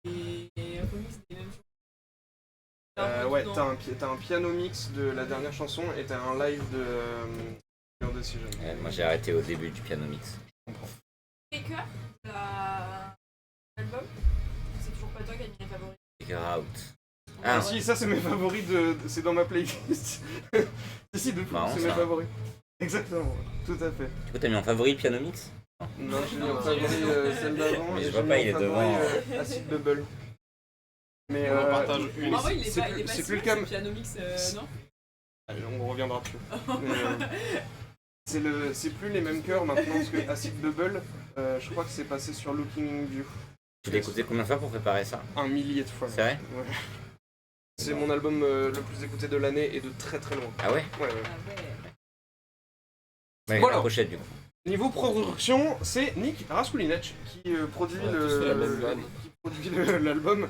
Et remix des mêmes choses. Ouais, t'as un piano mix de la dernière chanson et t'as un live de Your Decision. Moi, j'ai arrêté au début du piano mix. Taker, l'album, c'est toujours pas toi qui as mis les favoris. Figure out. Ah si, ça c'est mes favoris c'est dans ma playlist. si, de fou, Marrant, c'est mes ça. favoris. Exactement, tout à fait. Du coup, t'as mis en favori le piano mix? Non, j'ai mis en favori celle d'avant Mais et je j'ai vois mis pas, en il est favori devant. Acid Bubble. Mais On en partage mais une. En vrai, il est c'est pas plus- c'est si plus le mal, cas. ce piano mix, non? Allez, on reviendra dessus. Mais, c'est plus les mêmes chœurs maintenant parce que Acid Bubble, je crois que c'est passé sur Looking View. Tu l'as écouté combien de fois pour préparer ça? 1 millier de fois. C'est vrai? Ouais. C'est mon album le plus écouté de l'année et de très très loin. Ah ouais? Ouais, ouais. Ah ouais. Ouais, Voilà. la pochette, du coup. Niveau production, c'est Nick Raskulinec qui produit On a tous fait la même vanne. l'album.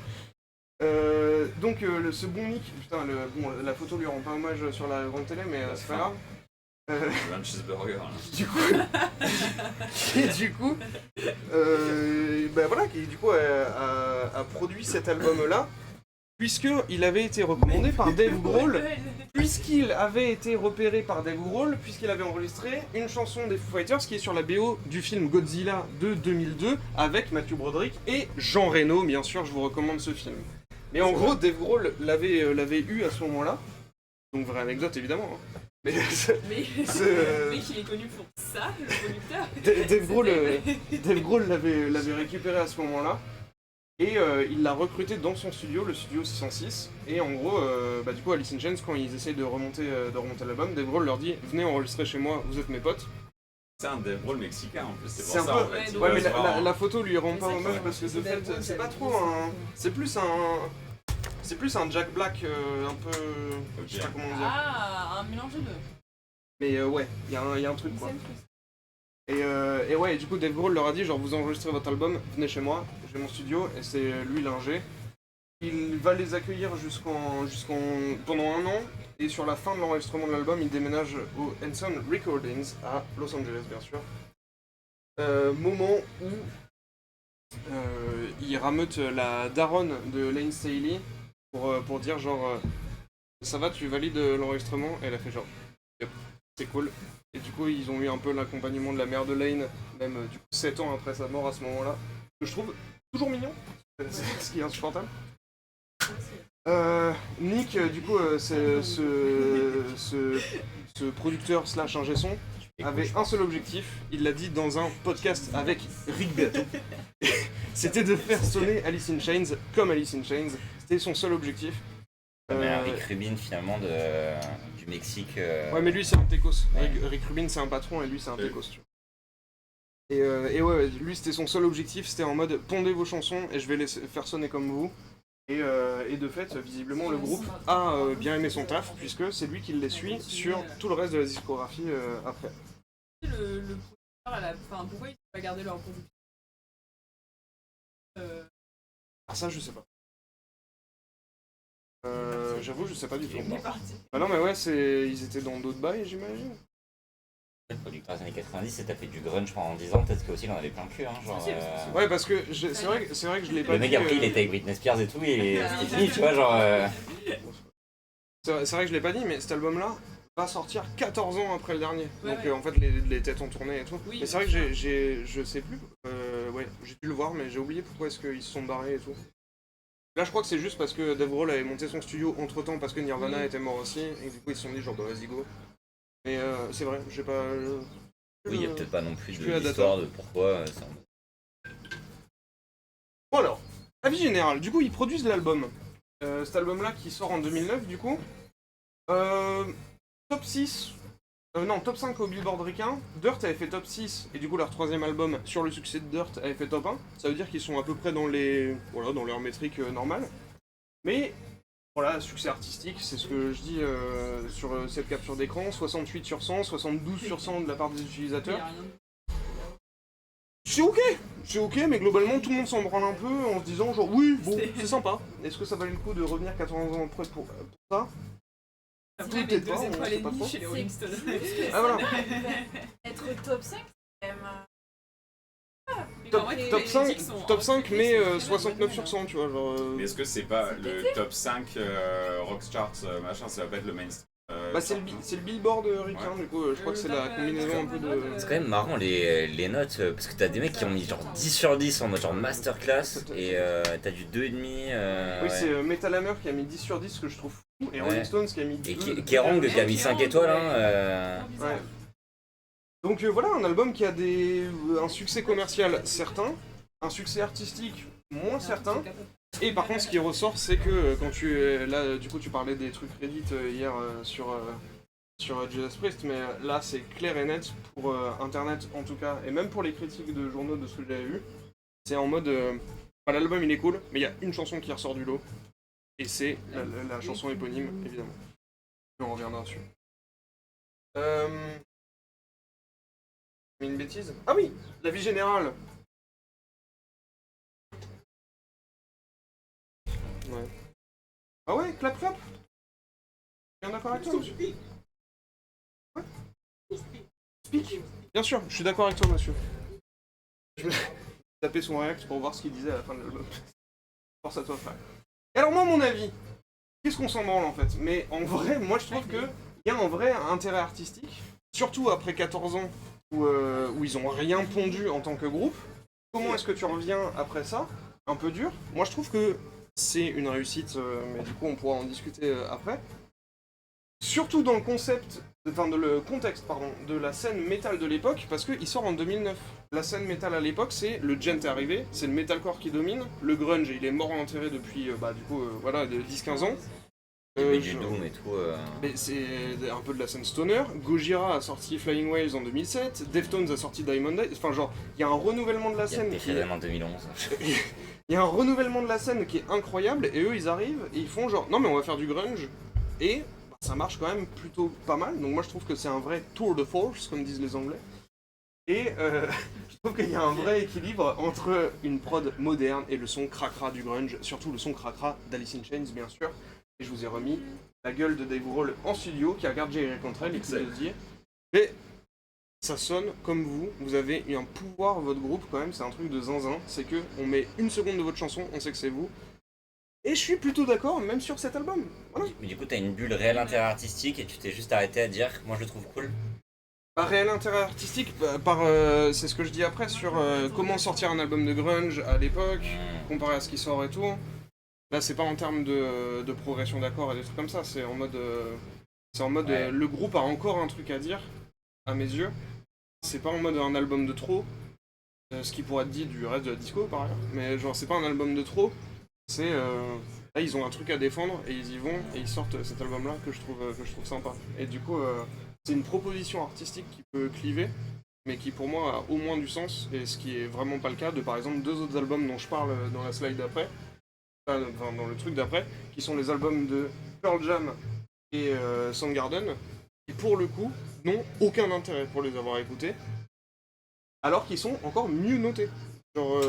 Donc ce bon Nick, putain, la photo lui rend pas hommage sur la grande télé, mais c'est pas grave. Un cheeseburger. Là. Du coup, bah voilà, qui du coup a produit cet album-là, puisqu'il avait été recommandé par Dave Grohl, puisqu'il avait été repéré par Dave Grohl, puisqu'il avait enregistré une chanson des Foo Fighters qui est sur la BO du film Godzilla de 2002 avec Matthew Broderick et Jean Reno, bien sûr, je vous recommande ce film. Mais en gros, Dave Grohl l'avait eu à ce moment-là, donc vraie anecdote évidemment. Hein. Mais Mais C'est- mec, il est connu pour ça, le producteur. Dave Grohl l'avait récupéré à ce moment-là et il l'a recruté dans son studio, le studio 606. Et en gros, bah, du coup, Alice in Chains, quand ils essayent de remonter l'album, Dave Grohl leur dit venez enregistrer chez moi, vous êtes mes potes. C'est un Dave Grohl mexicain en plus, c'est C'est pour un ça peu- en fait. Ouais, mais C'est marrant. la photo lui rend C'est pas ça qui hommage est- parce que de c'est fait, Dave Grohl, c'est pas j'avais trop dit ça. un. C'est plus un. C'est plus un Jack Black un peu. Je sais pas comment dire. Ah, un mélange de deux. Mais ouais, il y a un truc quoi. Et ouais, et du coup, Dave Grohl leur a dit genre, vous enregistrez votre album, venez chez moi, j'ai mon studio, et c'est lui l'ingé. Il va les accueillir pendant un an, et sur la fin de l'enregistrement de l'album, il déménage au Henson Recordings à Los Angeles, bien sûr. Moment où il rameute la daronne de Lane Staley pour dire genre, ça va, tu valides l'enregistrement? Et elle a fait genre, yep, c'est cool. Et du coup, ils ont eu un peu l'accompagnement de la mère de Lane, même du coup 7 ans après sa mort à ce moment-là, que je trouve toujours mignon, c'est ce qui est insupportable. Nick, du coup, ce producteur slash ingé son avait un seul objectif, il l'a dit dans un podcast avec Rick Beato, c'était de faire sonner Alice in Chains comme Alice in Chains, c'était son seul objectif. Mais un Rick Rubin, finalement, du Mexique. Ouais, mais lui c'est un techos. Ouais. Rick Rubin c'est un patron et lui c'est un Oui. techos. Tu vois. Et ouais, lui c'était son seul objectif, c'était en mode pondez vos chansons et je vais les faire sonner comme vous. Et de fait, visiblement, le groupe a bien aimé son taf puisque c'est lui qui les suit sur tout le reste de la discographie après. Le producteur, enfin, pourquoi ils n'ont pas gardé leur producteur Ah ça je sais pas. J'avoue je sais pas du tout. Il est parti. Bah non mais ouais, ils étaient dans d'autres bails j'imagine. Le producteur des années 90, c'est tapé du grunge pendant 10 ans, peut-être qu'aussi il en avait plein le cul. Hein, genre, Si, si, Ouais parce que c'est vrai que je l'ai pas le mec dit, après il était avec Britney Spears et tout, et c'était fini, tu vois, genre. C'est vrai que je l'ai pas dit, mais cet album-là va sortir 14 ans après le dernier. Ouais, Donc ouais. en fait, les têtes ont tourné et tout. Oui, mais c'est vrai que je sais plus. Ouais, j'ai dû le voir, mais j'ai oublié pourquoi est-ce qu'ils se sont barrés et tout. Là, je crois que c'est juste parce que Dave Grohl avait monté son studio entre temps parce que Nirvana Oui. était mort aussi, et du coup ils se sont dit genre bah vas-y go. Mais c'est vrai, j'ai pas. Oui, il n'y a peut-être pas non plus plus la d'histoire de pourquoi. Bon alors, avis général, du coup ils produisent l'album. Cet album-là qui sort en 2009 du coup. Top 6. Non, top 5 au Billboard ricain. Dirt avait fait top 6 et du coup leur troisième album sur le succès de Dirt avait fait top 1. Ça veut dire qu'ils sont à peu près dans les. Voilà, dans leur métrique normale. Mais Voilà, succès artistique, c'est ce que je dis sur cette capture d'écran, 68 sur 100, 72 sur 100 de la part des Il y utilisateurs. a rien. C'est ok, mais globalement tout le monde s'en branle un peu en se disant genre oui, bon, c'est sympa. Est-ce que ça valait le coup de revenir 14 ans après pour ça? Après, Peut-être les pas, 2 on étoiles sait et pas demie trop. chez les Rolling Stones. Ah voilà, Être top 5, c'est quand même. Mais top, en vrai, top les 5, critiques sont- top en 5 vrai, mais c'est très 69 bonne sur note, 100, tu vois, genre... Mais est-ce que c'est pas le top 5 rock charts machin, ça va pas être le mainstream Bah c'est le billboard ricain, du coup, je crois que c'est la combinaison un peu de... C'est quand même marrant les notes, parce que t'as des mecs qui ont mis genre 10 sur 10 en mode genre masterclass, et t'as du 2,5. Oui, Ouais. c'est Metal Hammer qui a mis 10 sur 10, ce que je trouve fou, et Ouais. Rolling Stones qui a mis 2. Et Kerrang qui a mis 5 étoiles, hein. Trop bizarre. Ouais. Donc voilà, un album qui a un succès commercial certain, un succès artistique moins certain, et par contre ce qui ressort c'est que quand là du coup tu parlais des trucs Reddit hier sur Judas Priest, mais là c'est clair et net pour internet en tout cas, et même pour les critiques de journaux de ce que j'avais vu, c'est en mode l'album il est cool, mais il y a une chanson qui ressort du lot, et c'est la chanson éponyme évidemment. On reviendra dessus. Une bêtise. Ah oui, la vie générale. Ouais. Ah ouais, clap clap. Bien d'accord avec toi, monsieur. Ouais. Speak. Bien sûr, je suis d'accord avec toi, monsieur. Je vais taper son react pour voir ce qu'il disait à la fin de l'album. Force à toi, frère. Et alors moi, mon avis, qu'est-ce qu'on s'en branle en fait? Mais en vrai, moi je trouve que il y a un vrai intérêt artistique, surtout après 14 ans où ils ont rien pondu en tant que groupe. Comment est-ce que tu reviens après ça? Un peu dur. Moi je trouve que c'est une réussite, mais du coup on pourra en discuter après. Surtout dans le concept, enfin le contexte pardon, de la scène métal de l'époque, parce qu'il sort en 2009. La scène métal à l'époque, c'est le gent est arrivé, c'est le metalcore qui domine, le grunge il est mort en enterré depuis voilà, de 10-15 ans. Du Doom et tout. Mais c'est un peu de la scène stoner. Gojira a sorti Flying Whales en 2007, Deftones a sorti Diamond Eyes, enfin genre, il y a un renouvellement de la Il y a scène. Deftones en 2011. Il y a un renouvellement de la scène qui est incroyable, et eux ils arrivent et ils font genre, non mais on va faire du grunge, et ça marche quand même plutôt pas mal, donc moi je trouve que c'est un vrai tour de force, comme disent les anglais. Et je trouve qu'il y a un vrai équilibre entre une prod moderne et le son cracra du grunge, surtout le son cracra d'Alice in Chains bien sûr. Et je vous ai remis la gueule de Dave Grohl en studio qui regarde Jerry Cantrell et qui se dit mais ça sonne comme vous avez un pouvoir votre groupe quand même, c'est un truc de zinzin, c'est que on met une seconde de votre chanson, on sait que c'est vous. Et je suis plutôt d'accord même sur cet album. Voilà. Mais du coup, t'as une bulle réel intérêt artistique et tu t'es juste arrêté à dire, moi je le trouve cool. Pas réel intérêt artistique, c'est ce que je dis après sur comment sortir un album de grunge à l'époque, comparé à ce qui sort et tout. Là, c'est pas en termes de progression d'accords et des trucs comme ça, c'est en mode, Ouais. le groupe a encore un truc à dire, à mes yeux. C'est pas en mode un album de trop, ce qui pourrait être dit du reste de la disco par ailleurs, mais genre c'est pas un album de trop, c'est là ils ont un truc à défendre et ils y vont et ils sortent cet album-là que je trouve sympa. Et du coup, c'est une proposition artistique qui peut cliver, mais qui pour moi a au moins du sens, et ce qui est vraiment pas le cas de par exemple deux autres albums dont je parle dans la slide d'après. Enfin, dans le truc d'après, qui sont les albums de Pearl Jam et Soundgarden, qui pour le coup n'ont aucun intérêt pour les avoir écoutés, alors qu'ils sont encore mieux notés. Genre,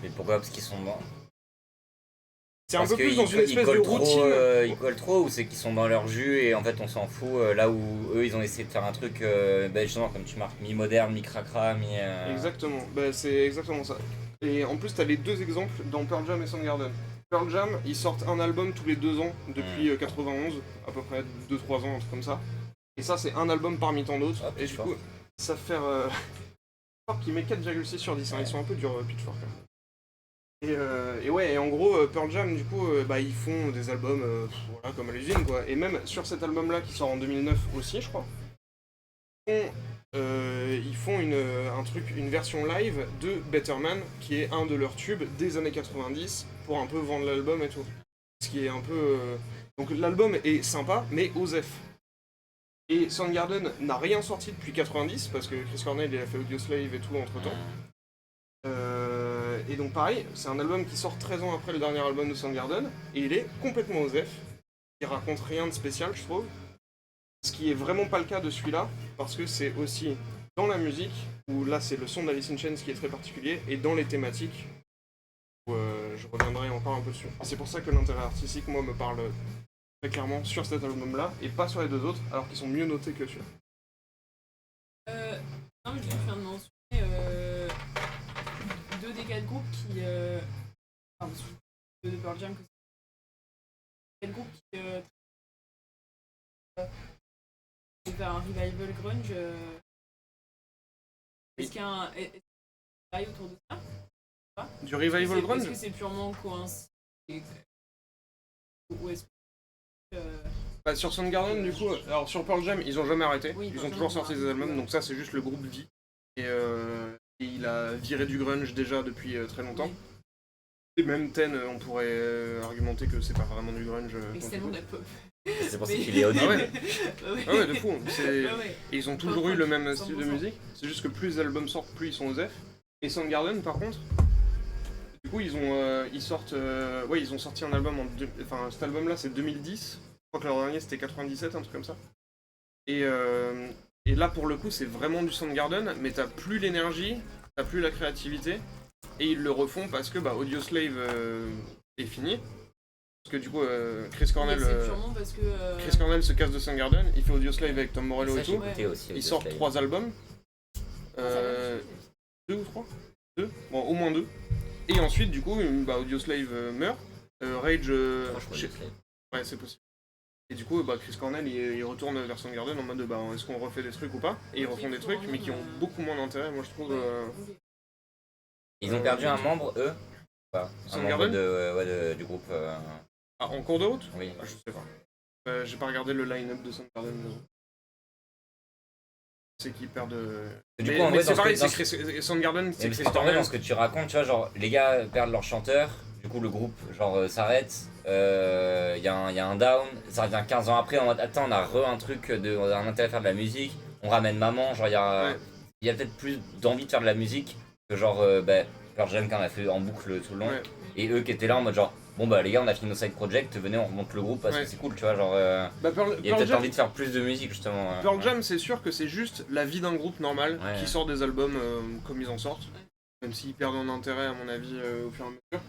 Mais pourquoi? Parce qu'ils sont dans. c'est un Parce peu plus qu'ils dans une espèce de collent trop, routine. ils collent trop, ou c'est qu'ils sont dans leur jus et en fait on s'en fout. Là où eux ils ont essayé de faire un truc, justement comme tu marques, mi-moderne, mi-cracra, mi. Exactement, c'est exactement ça. Et en plus, t'as les deux exemples dans Pearl Jam et Soundgarden. Pearl Jam, ils sortent un album tous les 2 ans depuis 91, à peu près 2-3 ans, un truc comme ça. Et ça, c'est un album parmi tant d'autres. Ah, et du Pitchfork. coup, ça fait Pitchfork qui met 4,6 sur 10. Hein. Ils sont un peu durs, Pitchfork. Et ouais, et en gros, Pearl Jam, du coup, ils font des albums voilà, comme à l'usine, quoi. Et même sur cet album-là, qui sort en 2009 aussi, je crois, ils font une version live de Better Man, qui est un de leurs tubes des années 90, pour un peu vendre l'album et tout. Ce qui est un peu... Donc l'album est sympa, mais osef. Et Soundgarden n'a rien sorti depuis 90, parce que Chris Cornell il a fait Audioslave et tout entre-temps. Et donc pareil, c'est un album qui sort 13 ans après le dernier album de Soundgarden, et il est complètement osef. il raconte rien de spécial, je trouve. Ce qui est vraiment pas le cas de celui-là, parce que c'est aussi dans la musique, où là c'est le son d'Alice in Chains qui est très particulier, et dans les thématiques, où je reviendrai encore un peu dessus. C'est pour ça que l'intérêt artistique, moi, me parle très clairement sur cet album-là, et pas sur les deux autres, alors qu'ils sont mieux notés que celui-là. Non, mais je viens de mentionner 2 des 4 groupes qui. Enfin, de Pearl Jam, que c'est 4 groupes qui. Faire un revival grunge. Est-ce qu'il y a un bail autour de ça? Du revival grunge? Est-ce que c'est purement coïncidence? Ou est-ce que. Bah, sur Soundgarden, du coup, alors sur Pearl Jam, ils ont jamais arrêté. Oui, ils Pearl ont Jam, toujours sorti des albums, ouais. donc ça c'est juste le groupe vie. Et il a viré du grunge déjà depuis très longtemps. Oui. Et même Ten, on pourrait argumenter que c'est pas vraiment du grunge. Mais c'est tellement de la pop. C'est pour ça qu'il est audible. Ah ouais. Ah ouais, de fou. Et ils ont toujours eu le même 100%. style de musique. C'est juste que plus les albums sortent, plus ils sont osef. Et Soundgarden, par contre, du coup, ils ont sorti un album enfin, cet album-là, c'est 2010. Je crois que leur dernier, c'était 97, un truc comme ça. Et là, pour le coup, c'est vraiment du Soundgarden, mais t'as plus l'énergie, t'as plus la créativité. Et ils le refont parce que Audioslave est fini. Parce que du coup, Chris Cornell se casse de Soundgarden, il fait Audioslave avec Tom Morello et tout. Ils sortent 3 albums. 2 ou 3 2 bon, au moins 2. Et ensuite, du coup, Audioslave meurt. Rage. Ouais, c'est possible. Et du coup, Chris Cornell il retourne vers Soundgarden en mode est-ce qu'on refait des trucs ou pas? Et ils refont des trucs, mais qui ont beaucoup moins d'intérêt, moi je trouve. Ils ont perdu un membre, eux? Pas. Un membre du groupe. Ah, en cours de route? Oui. Ah, je sais pas. J'ai pas regardé le line-up de Soundgarden. C'est qu'ils perdent. Du coup, en vrai, c'est pareil, dans c'est Soundgarden, c'est Chris en vrai, Cornell. dans ce que tu racontes, tu vois, genre, les gars perdent leur chanteur, du coup, le groupe, genre, s'arrête, y a un down, ça revient 15 ans après, en mode, attends, on a un truc, on a un intérêt à faire de la musique, on ramène maman, genre, y a peut-être plus d'envie de faire de la musique que, genre, Pearl Jam qu'on a fait en boucle tout le long, et eux qui étaient là en mode, genre, bon les gars, on a fini nos side projects, venez, on remonte le groupe parce que c'est cool, tu vois, genre. Il y a peut-être envie de faire plus de musique, justement. Pearl Jam, c'est sûr que c'est juste la vie d'un groupe normal qui sort des albums comme ils en sortent, même s'ils perdent en intérêt, à mon avis, au fur et à mesure.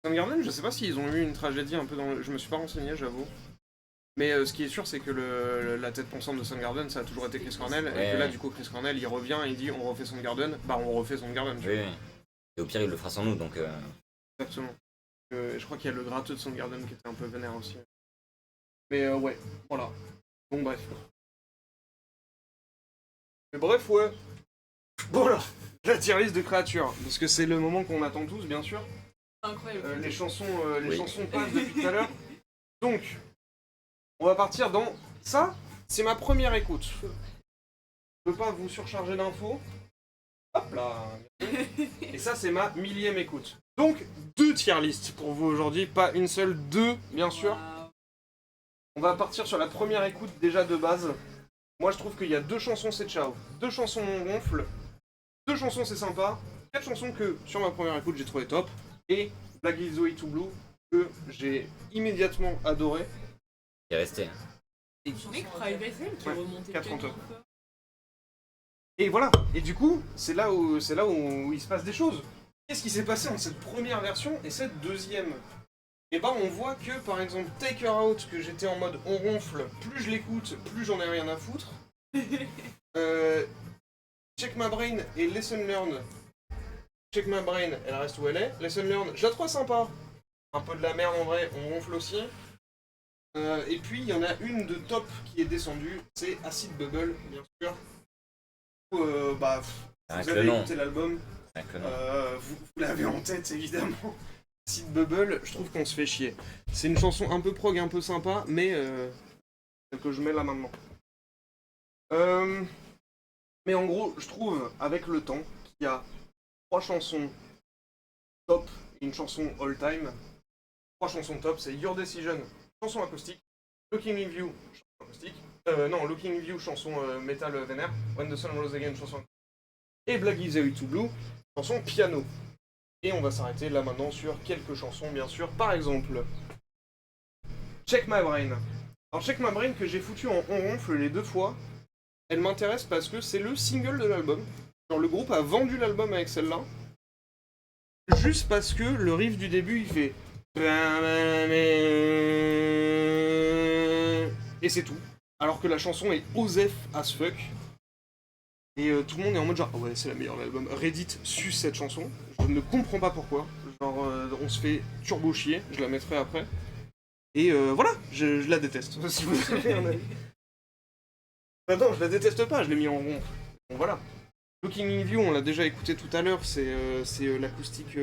Soundgarden, je sais pas s'ils ont eu une tragédie un peu dans le... Je me suis pas renseigné, j'avoue. Mais ce qui est sûr, c'est que la tête pensante de Soundgarden, ça a toujours été Chris Cornell, et que là, du coup, Chris Cornell, il revient et il dit on refait Soundgarden, on refait Soundgarden. Oui. Et au pire, il le fera sans nous, donc. Exactement. Je crois qu'il y a le gratteux de Soundgarden qui était un peu vénère aussi. Mais ouais, voilà. Bon, bref. Mais bref, ouais. Voilà, la tier list de créatures. Parce que c'est le moment qu'on attend tous, bien sûr. Incroyable. Les chansons passent depuis tout à l'heure. Donc, on va partir dans... Ça, c'est ma première écoute. Je peux pas vous surcharger d'infos. Hop là. Et ça, c'est ma 1000e écoute. Donc, 2 tier list pour vous aujourd'hui, pas une seule, 2 bien sûr. On va partir sur la première écoute déjà de base. Moi je trouve qu'il y a 2 chansons c'est ciao, 2 chansons on ronfle, 2 chansons c'est sympa, 4 chansons que sur ma première écoute j'ai trouvé top, et Black is the Way to Blue que j'ai immédiatement adoré. Il est resté. Et tu mec Private Hell qui est remonté 4 heures. Et voilà, et du coup, c'est là où il se passe des choses. Qu'est-ce qui s'est passé entre cette première version et cette deuxième? Et bah on voit que par exemple Take Her Out, que j'étais en mode on ronfle, plus je l'écoute, plus j'en ai rien à foutre. Check My Brain et Lesson Learned. Check My Brain, elle reste où elle est. Lesson Learned, je la trouve sympa. Un peu de la merde en vrai, on ronfle aussi. Et puis il y en a une de top qui est descendue, c'est Acid Bubble, bien sûr. Vous avez écouté l'album, vous l'avez en tête évidemment. Acid Bubble, je trouve qu'on se fait chier. C'est une chanson un peu prog, un peu sympa, mais celle que je mets là maintenant. Mais en gros, je trouve avec le temps qu'il y a 3 chansons top et une chanson all time. 3 chansons top, c'est Your Decision, chanson acoustique, Looking in View, chanson acoustique. Looking in View, chanson metal vénère, When the Sun Rose Again, chanson acoustique. Et Black is the Way to Blue, chanson piano. Et on va s'arrêter là maintenant sur quelques chansons, bien sûr. Par exemple, Check My Brain. Alors Check My Brain que j'ai foutu en ronfle les 2 fois, elle m'intéresse parce que c'est le single de l'album. Genre le groupe a vendu l'album avec celle-là. Juste parce que le riff du début il fait... Et c'est tout. Alors que la chanson est osef as fuck. Et tout le monde est en mode genre, ah ouais, c'est la meilleure de l'album. Reddit suce cette chanson. Je ne comprends pas pourquoi. Genre, on se fait turbo chier. Je la mettrai après. Et voilà, je la déteste. Si vous avez un avis. Bah non, je la déteste pas, je l'ai mis en rond. Bon voilà. Looking in View, on l'a déjà écouté tout à l'heure, c'est l'acoustique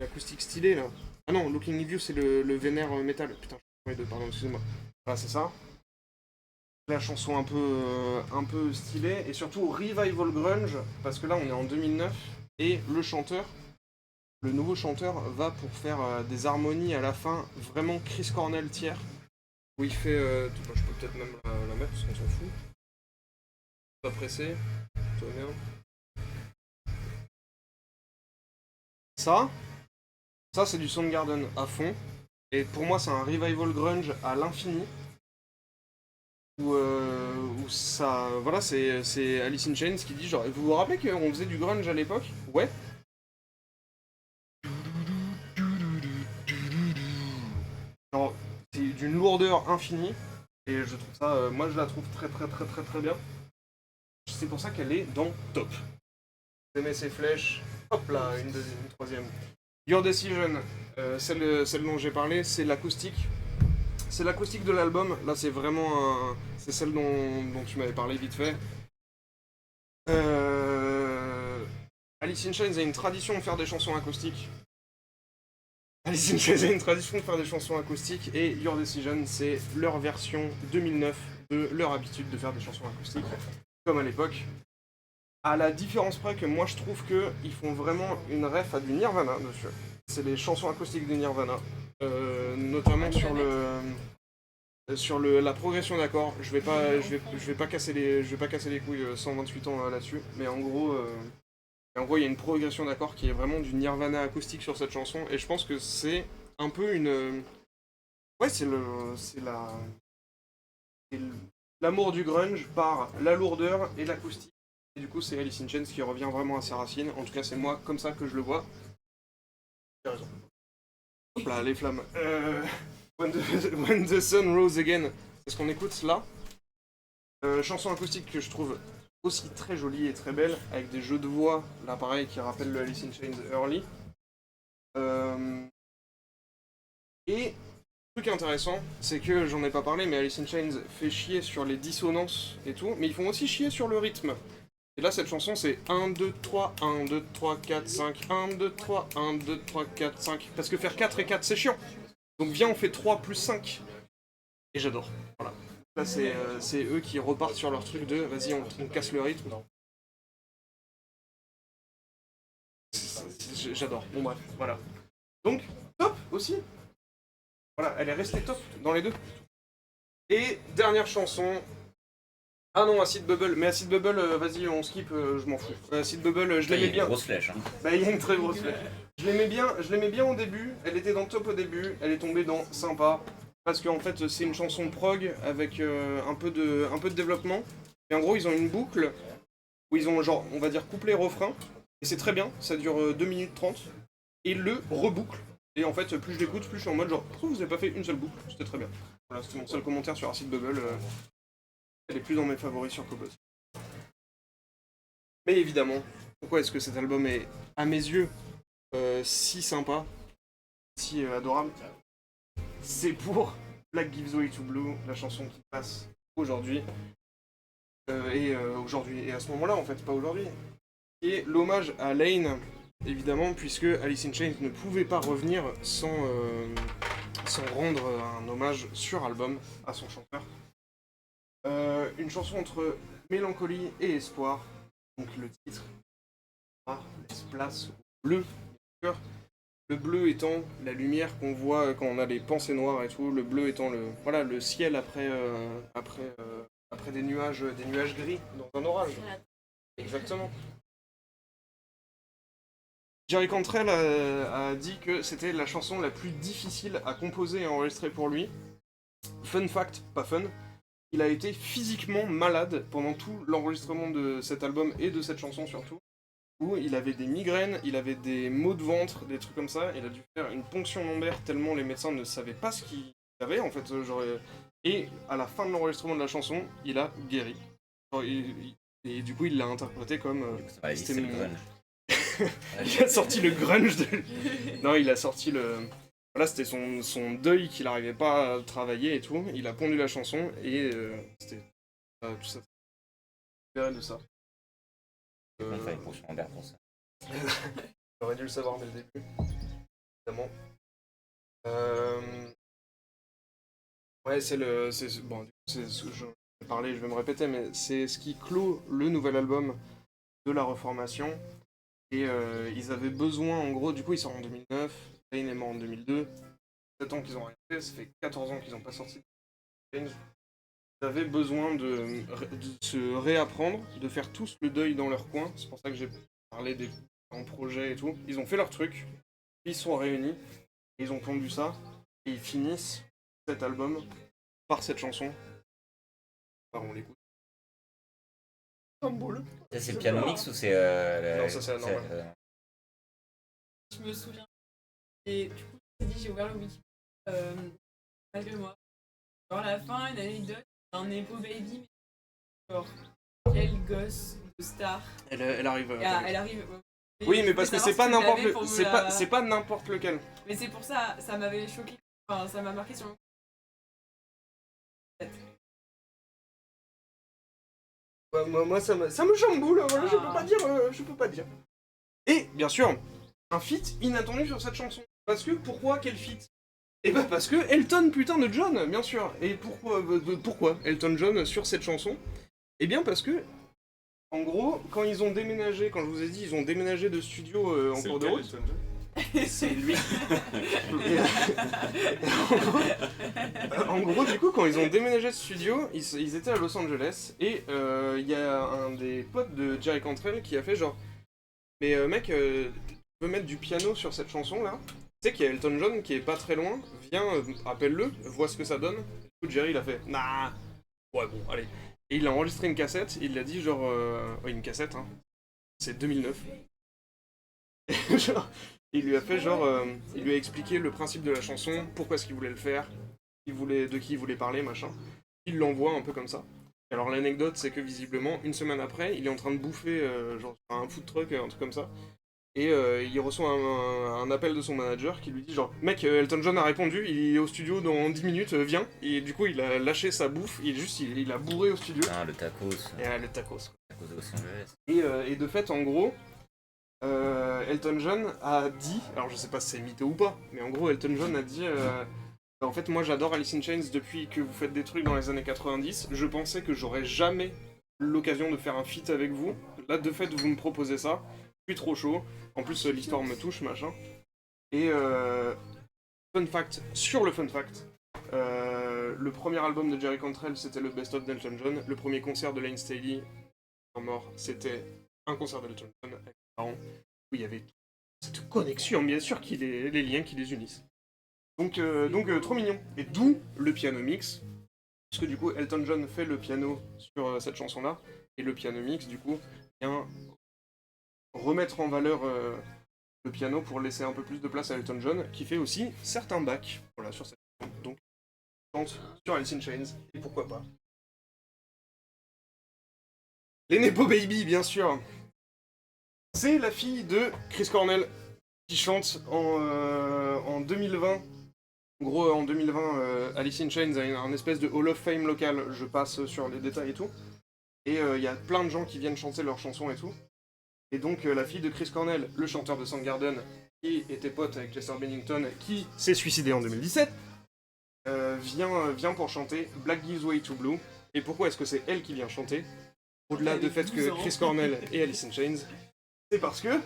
l'acoustique stylée là. Ah non, Looking in View c'est le vénère métal. Putain, je suis pardon, excusez-moi. Voilà, c'est ça. La chanson un peu stylée, et surtout Revival Grunge, parce que là on est en 2009, et le nouveau chanteur va pour faire des harmonies à la fin, vraiment Chris Cornell tiers, où il fait... je peux peut-être même la mettre, parce qu'on s'en fout. Pas pressé, tout va bien. Ça c'est du Soundgarden à fond, et pour moi c'est un Revival Grunge à l'infini. Où ça... Voilà, c'est Alice in Chains qui dit genre... Vous vous rappelez qu'on faisait du grunge à l'époque? Ouais. Genre, c'est d'une lourdeur infinie. Et je trouve ça... moi, je la trouve très bien. C'est pour ça qu'elle est dans top. Vous aimez ces flèches? Hop là, une deuxième, une troisième. Your Decision, celle dont j'ai parlé, c'est l'acoustique. C'est l'acoustique de l'album, là c'est vraiment c'est celle dont tu m'avais parlé vite fait. Alice in Chains a une tradition de faire des chansons acoustiques. Et Your Decision c'est leur version 2009 de leur habitude de faire des chansons acoustiques, comme à l'époque. À la différence près que moi je trouve qu'ils font vraiment une ref à du Nirvana dessus. C'est les chansons acoustiques de Nirvana. Notamment sur la progression d'accords, je vais pas casser les couilles 128 ans là-dessus, mais en gros il y a une progression d'accords qui est vraiment du Nirvana acoustique sur cette chanson, et je pense que c'est un peu une... Ouais, c'est l'amour du grunge par la lourdeur et l'acoustique, et du coup c'est Alice in Chains qui revient vraiment à ses racines, en tout cas c'est moi comme ça que je le vois. J'ai raison. Hop là, les flammes. When the Sun Rose Again, c'est ce qu'on écoute là. Chanson acoustique que je trouve aussi très jolie et très belle, avec des jeux de voix, là pareil, qui rappellent le Alice in Chains Early. Et, truc intéressant, c'est que j'en ai pas parlé, mais Alice in Chains fait chier sur les dissonances et tout, mais ils font aussi chier sur le rythme. Et là, cette chanson, c'est 1, 2, 3, 1, 2, 3, 4, 5, 1, 2, 3, 1, 2, 3, 4, 5. Parce que faire 4 et 4, c'est chiant. Donc viens, on fait 3 plus 5. Et j'adore. Voilà. Là, c'est eux qui repartent sur leur truc de vas-y, on casse le rythme. J'adore. Bon, bref, voilà. Donc, top aussi. Voilà, elle est restée top dans les deux. Et dernière chanson. Ah non, Acid Bubble. Mais Acid Bubble, vas-y, on skip, je m'en fous. Acid Bubble, je l'aimais bien. Il y a une grosse flèche. Hein. Bah, il y a une très grosse flèche. Je l'aimais bien au début. Elle était dans le top au début. Elle est tombée dans sympa. Parce qu'en fait, c'est une chanson prog avec un peu de développement. Et en gros, ils ont une boucle où ils ont, genre, on va dire, couplet-refrain. Et c'est très bien. Ça dure 2 minutes 30. Et ils le reboucle. Et en fait, plus je l'écoute, plus je suis en mode genre, pourquoi vous avez pas fait une seule boucle? C'était très bien. Voilà, c'était mon seul commentaire sur Acid Bubble. Elle est plus dans mes favoris sur Cobos. Mais évidemment, pourquoi est-ce que cet album est, à mes yeux, si sympa, si adorable? C'est pour Black Gives Way to Blue, la chanson qui passe aujourd'hui. Aujourd'hui, et à ce moment-là, en fait, pas aujourd'hui. Et l'hommage à Lane, évidemment, puisque Alice in Chains ne pouvait pas revenir sans rendre un hommage sur album à son chanteur. Une chanson entre mélancolie et espoir, donc le titre laisse place au bleu, le bleu étant la lumière qu'on voit quand on a les pensées noires et tout, le bleu étant le ciel après des nuages gris dans un orage. Exactement. Jerry Cantrell a dit que c'était la chanson la plus difficile à composer et enregistrer pour lui. Fun fact, pas fun, il a été physiquement malade pendant tout l'enregistrement de cet album et de cette chanson surtout, où il avait des migraines, il avait des maux de ventre, des trucs comme ça, il a dû faire une ponction lombaire tellement les médecins ne savaient pas ce qu'il avait en fait. Et à la fin de l'enregistrement de la chanson, il a guéri. Et du coup, il l'a interprété comme... Ça va c'est le grunge. Il a sorti le grunge de... Non, il a sorti le... Voilà, c'était son deuil qu'il n'arrivait pas à travailler et tout. Il a pondu la chanson et c'était tout ça. De ça. On fait une ponction lombaire pour ça. J'aurais dû le savoir dès le début. Évidemment. Ouais, bon, je vais parler, je vais me répéter, mais c'est ce qui clôt le nouvel album de la Reformation. Et ils avaient besoin, en gros, du coup, ils sortent en 2009, Pain est mort en 2002, 7 ans qu'ils ont arrêté, ça fait 14 ans qu'ils n'ont pas sorti de Change. Ils avaient besoin de se réapprendre, de faire tous le deuil dans leur coin, c'est pour ça que j'ai parlé des projets et tout. Ils ont fait leur truc, ils sont réunis, ils ont pondu ça, et ils finissent cet album par cette chanson. On l'écoute. Ça, c'est le piano mix ou c'est. Non, ça c'est normal. Je me souviens. Et du coup, j'ai ouvert le wiki malgré moi. Genre à la fin, une anecdote, un Nepo Baby, mais genre, quel gosse de star. Elle arrive. Elle arrive. Oui, mais parce que c'est pas n'importe c'est pas n'importe lequel. Mais c'est pour ça, ça m'avait choqué. Enfin, ça m'a marqué sur le. Moi ça me chamboule, voilà, je peux pas dire. Et bien sûr, un feat inattendu sur cette chanson. Parce que pourquoi quel feat? Et bah parce que Elton putain de John, bien sûr. Et pourquoi Elton John sur cette chanson? Eh bien parce que en gros, quand ils ont déménagé, quand je vous ai dit, ils ont déménagé de studio en cours de route. C'est lui. En gros, du coup, quand ils ont déménagé de studio, ils étaient à Los Angeles et il y a un des potes de Jerry Cantrell qui a fait genre, mais mec, tu peux mettre du piano sur cette chanson là? Tu sais qu'il y a Elton John qui est pas très loin, viens, appelle-le, vois ce que ça donne. Du coup, Jerry il a fait, nah, ouais bon, allez. Et il a enregistré une cassette, il l'a dit genre, ouais, une cassette, hein. C'est 2009. Genre, il lui a fait genre, il lui a expliqué le principe de la chanson, pourquoi est-ce qu'il voulait le faire, de qui il voulait parler, machin. Il l'envoie un peu comme ça. Alors l'anecdote, c'est que visiblement, une semaine après, il est en train de bouffer genre un food truck, un truc comme ça. Et il reçoit un appel de son manager qui lui dit genre, mec, Elton John a répondu, il est au studio dans 10 minutes, viens. Et du coup, il a lâché sa bouffe, il a bourré au studio. Ah, le tacos. Et le tacos. Tacos de Los Angeles. Et de fait, en gros, Elton John a dit, alors je sais pas si c'est mytho ou pas, mais en gros Elton John a dit en fait moi j'adore Alice in Chains depuis que vous faites des trucs dans les années 90, je pensais que j'aurais jamais l'occasion de faire un feat avec vous, là de fait vous me proposez ça, je suis trop chaud, en plus l'histoire me touche machin, et fun fact, sur le fun fact, le premier album de Jerry Cantrell c'était le Best of d'Elton John, le premier concert de Layne Staley en mort c'était un concert d'Elton John avec ses parents, où il y avait cette connexion, bien sûr, les liens qui les unissent. Donc trop mignon. Et d'où le piano mix, parce que du coup, Elton John fait le piano sur cette chanson-là, et le piano mix, du coup, vient remettre en valeur le piano pour laisser un peu plus de place à Elton John, qui fait aussi certains backs, voilà, sur cette chanson. Donc, chante sur Alice in Chains, et pourquoi pas. Les Nepo Baby, bien sûr. C'est la fille de Chris Cornell qui chante en 2020. En gros, en 2020, Alice in Chains a un espèce de Hall of Fame local. Je passe sur les détails et tout. Et il y a plein de gens qui viennent chanter leurs chansons et tout. Et donc, la fille de Chris Cornell, le chanteur de Soundgarden, qui était pote avec Chester Bennington, qui s'est suicidé en 2017, vient pour chanter Black Gives Way to Blue. Et pourquoi est-ce que c'est elle qui vient chanter? Au-delà du fait que Chris Cornell et Alice in Chains, c'est parce que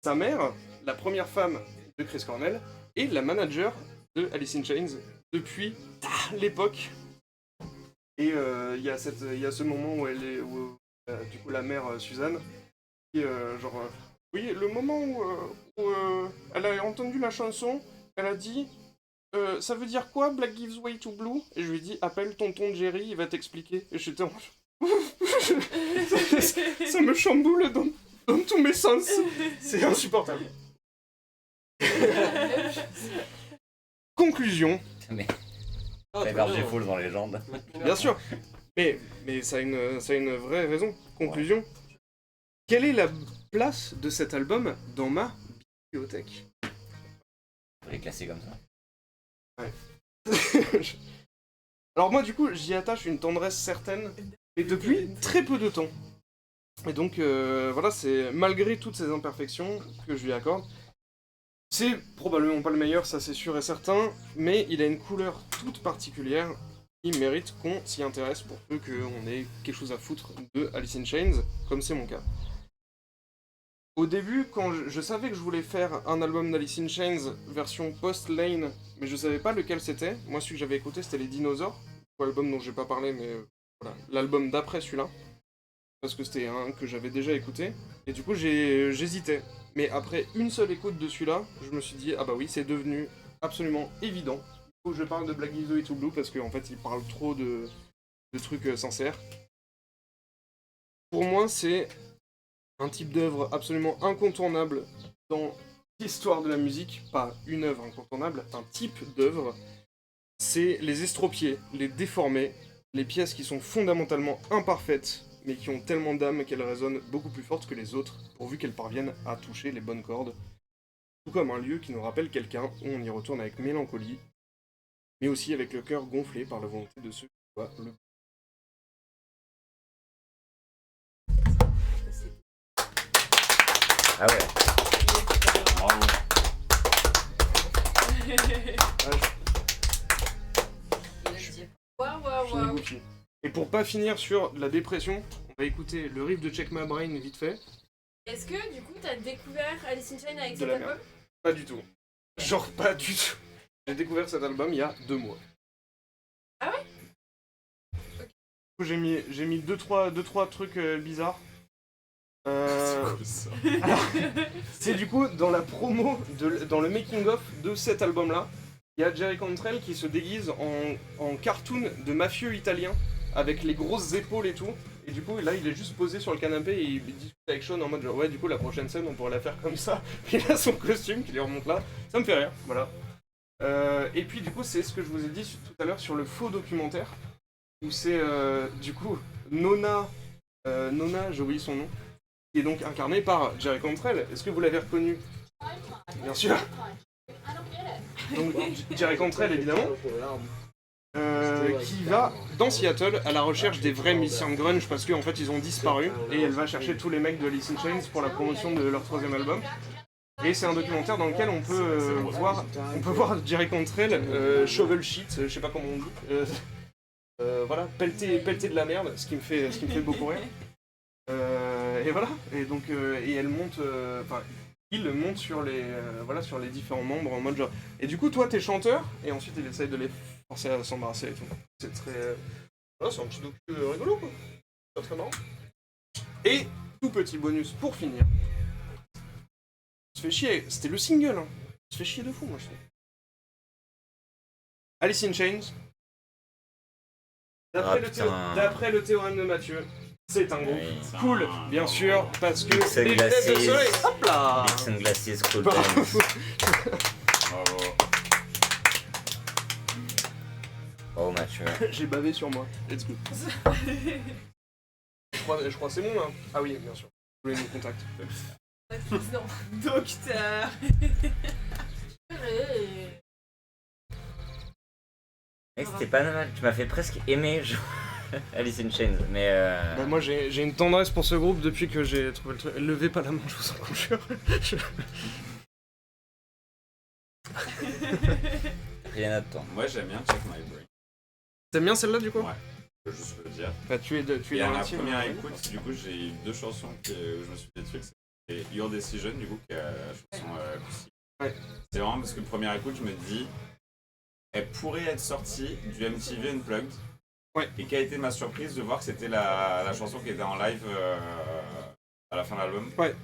sa mère, la première femme de Chris Cornell, est la manager de Alice in Chains depuis l'époque. Et il y a ce moment où du coup la mère Suzanne, qui Oui, le moment où elle a entendu la chanson, elle a dit ça veut dire quoi, Black gives way to blue? Et je lui ai dit appelle tonton Jerry, il va t'expliquer. Et j'étais en... ça me chamboule dans tous mes sens. C'est insupportable. Conclusion. Mais Ah, très Berger bien. Falls dans Légende. Bien sûr. Mais ça a une vraie raison. Conclusion. Quelle est la place de cet album dans ma bibliothèque? Je l'ai classé comme ça. Alors moi du coup j'y attache une tendresse certaine, mais depuis très peu de temps. Et donc voilà, c'est malgré toutes ces imperfections que je lui accorde. C'est probablement pas le meilleur, ça c'est sûr et certain, mais il a une couleur toute particulière qui mérite qu'on s'y intéresse pour peu qu'on ait quelque chose à foutre de Alice in Chains, comme c'est mon cas. Au début, quand je savais que je voulais faire un album d'Alice in Chains version post-Lane, mais je savais pas lequel c'était. Moi, celui que j'avais écouté, c'était Les Dinosaures, l'album dont j'ai pas parlé, mais voilà, l'album d'après celui-là, parce que c'était un que j'avais déjà écouté. Et du coup, j'hésitais. Mais après une seule écoute de celui-là, je me suis dit, ah bah oui, c'est devenu absolument évident. Il faut que je parle de Black Gives Way to Blue, parce qu'en fait, il parle trop de trucs sincères. Pour moi, c'est un type d'œuvre absolument incontournable dans l'histoire de la musique, pas une œuvre incontournable, un type d'œuvre, c'est les estropiés, les déformés, les pièces qui sont fondamentalement imparfaites, mais qui ont tellement d'âme qu'elles résonnent beaucoup plus fortes que les autres, pourvu qu'elles parviennent à toucher les bonnes cordes. Tout comme un lieu qui nous rappelle quelqu'un où on y retourne avec mélancolie, mais aussi avec le cœur gonflé par la volonté de ceux qui voient le... Ah ouais. Bravo. Waouh, Fini Goofy. Et pour pas finir sur la dépression, on va écouter le riff de Check My Brain vite fait. Est-ce que du coup t'as découvert Alice in Chains avec De cet la album? Pas du tout. Genre pas du tout. J'ai découvert cet album il y a 2 mois. Ah ouais? Du coup, j'ai mis deux, trois trucs bizarres. C'est cool ça. C'est du coup dans la promo, dans le making-of de cet album-là, il y a Jerry Cantrell qui se déguise en cartoon de mafieux italien avec les grosses épaules et tout. Et du coup, là, il est juste posé sur le canapé et il discute avec Sean en mode genre, ouais, du coup, la prochaine scène, on pourrait la faire comme ça. Et il a son costume qui lui remonte là. Ça me fait rire, voilà. Et puis, du coup, c'est ce que je vous ai dit tout à l'heure sur le faux documentaire, où c'est, du coup, Nona, j'ai oublié son nom, qui est donc incarné par Jerry Cantrell. Est-ce que vous l'avez reconnu? Bien sûr. Donc Jerry Cantrell évidemment, qui va dans Seattle à la recherche des vrais musiciens de grunge parce qu'en fait ils ont disparu et elle va chercher tous les mecs de Alice in Chains pour la promotion de leur 3e album. Et c'est un documentaire dans lequel on peut voir Jerry Cantrell shovel shit, je sais pas comment on dit, voilà, pelleter de la merde, ce qui me fait beaucoup rire. Et voilà, et donc et elle monte, il monte sur les différents membres en mode genre. Et du coup, toi, t'es chanteur, et ensuite il essaye de les forcer à s'embrasser et tout. C'est très, voilà, c'est un petit docu rigolo quoi. C'est très marrant. Et tout petit bonus pour finir. Se fait chier, c'était le single. Hein. Se fait chier de fou, moi je trouve. Alice in Chains. D'après le théorème de Mathieu. C'est un groupe cool, bien sûr, parce que Big les lunettes de soleil, Sunglasses. hop là. Big Sunglasses, Cool Bravo. Pants. Bravo. Oh Mathieu. J'ai bavé sur moi. Let's go. Je crois que c'est bon là. Ah oui, bien sûr. Vous voulez mon contact. Non, docteur. Eh, c'était pas mal, tu m'as fait presque aimer Alice in Chains, mais Bah, moi j'ai une tendresse pour ce groupe depuis que j'ai trouvé le truc. Levez pas la main, je vous en conjure. rien à temps. Moi j'aime bien Check My Brain. T'aimes bien celle-là du coup? Ouais. Je peux juste le dire. Bah, tu es Et dans à la la team. première écoute, du coup, j'ai eu 2 chansons où je me suis fait des trucs. C'était Your Decision, du coup, qui est la chanson acoustique. Ouais. C'est vraiment parce que première écoute, je me dis, elle pourrait être sortie du MTV Unplugged. Ouais. Et qu'a été ma surprise de voir que c'était la chanson qui était en live à la fin de l'album. Ouais.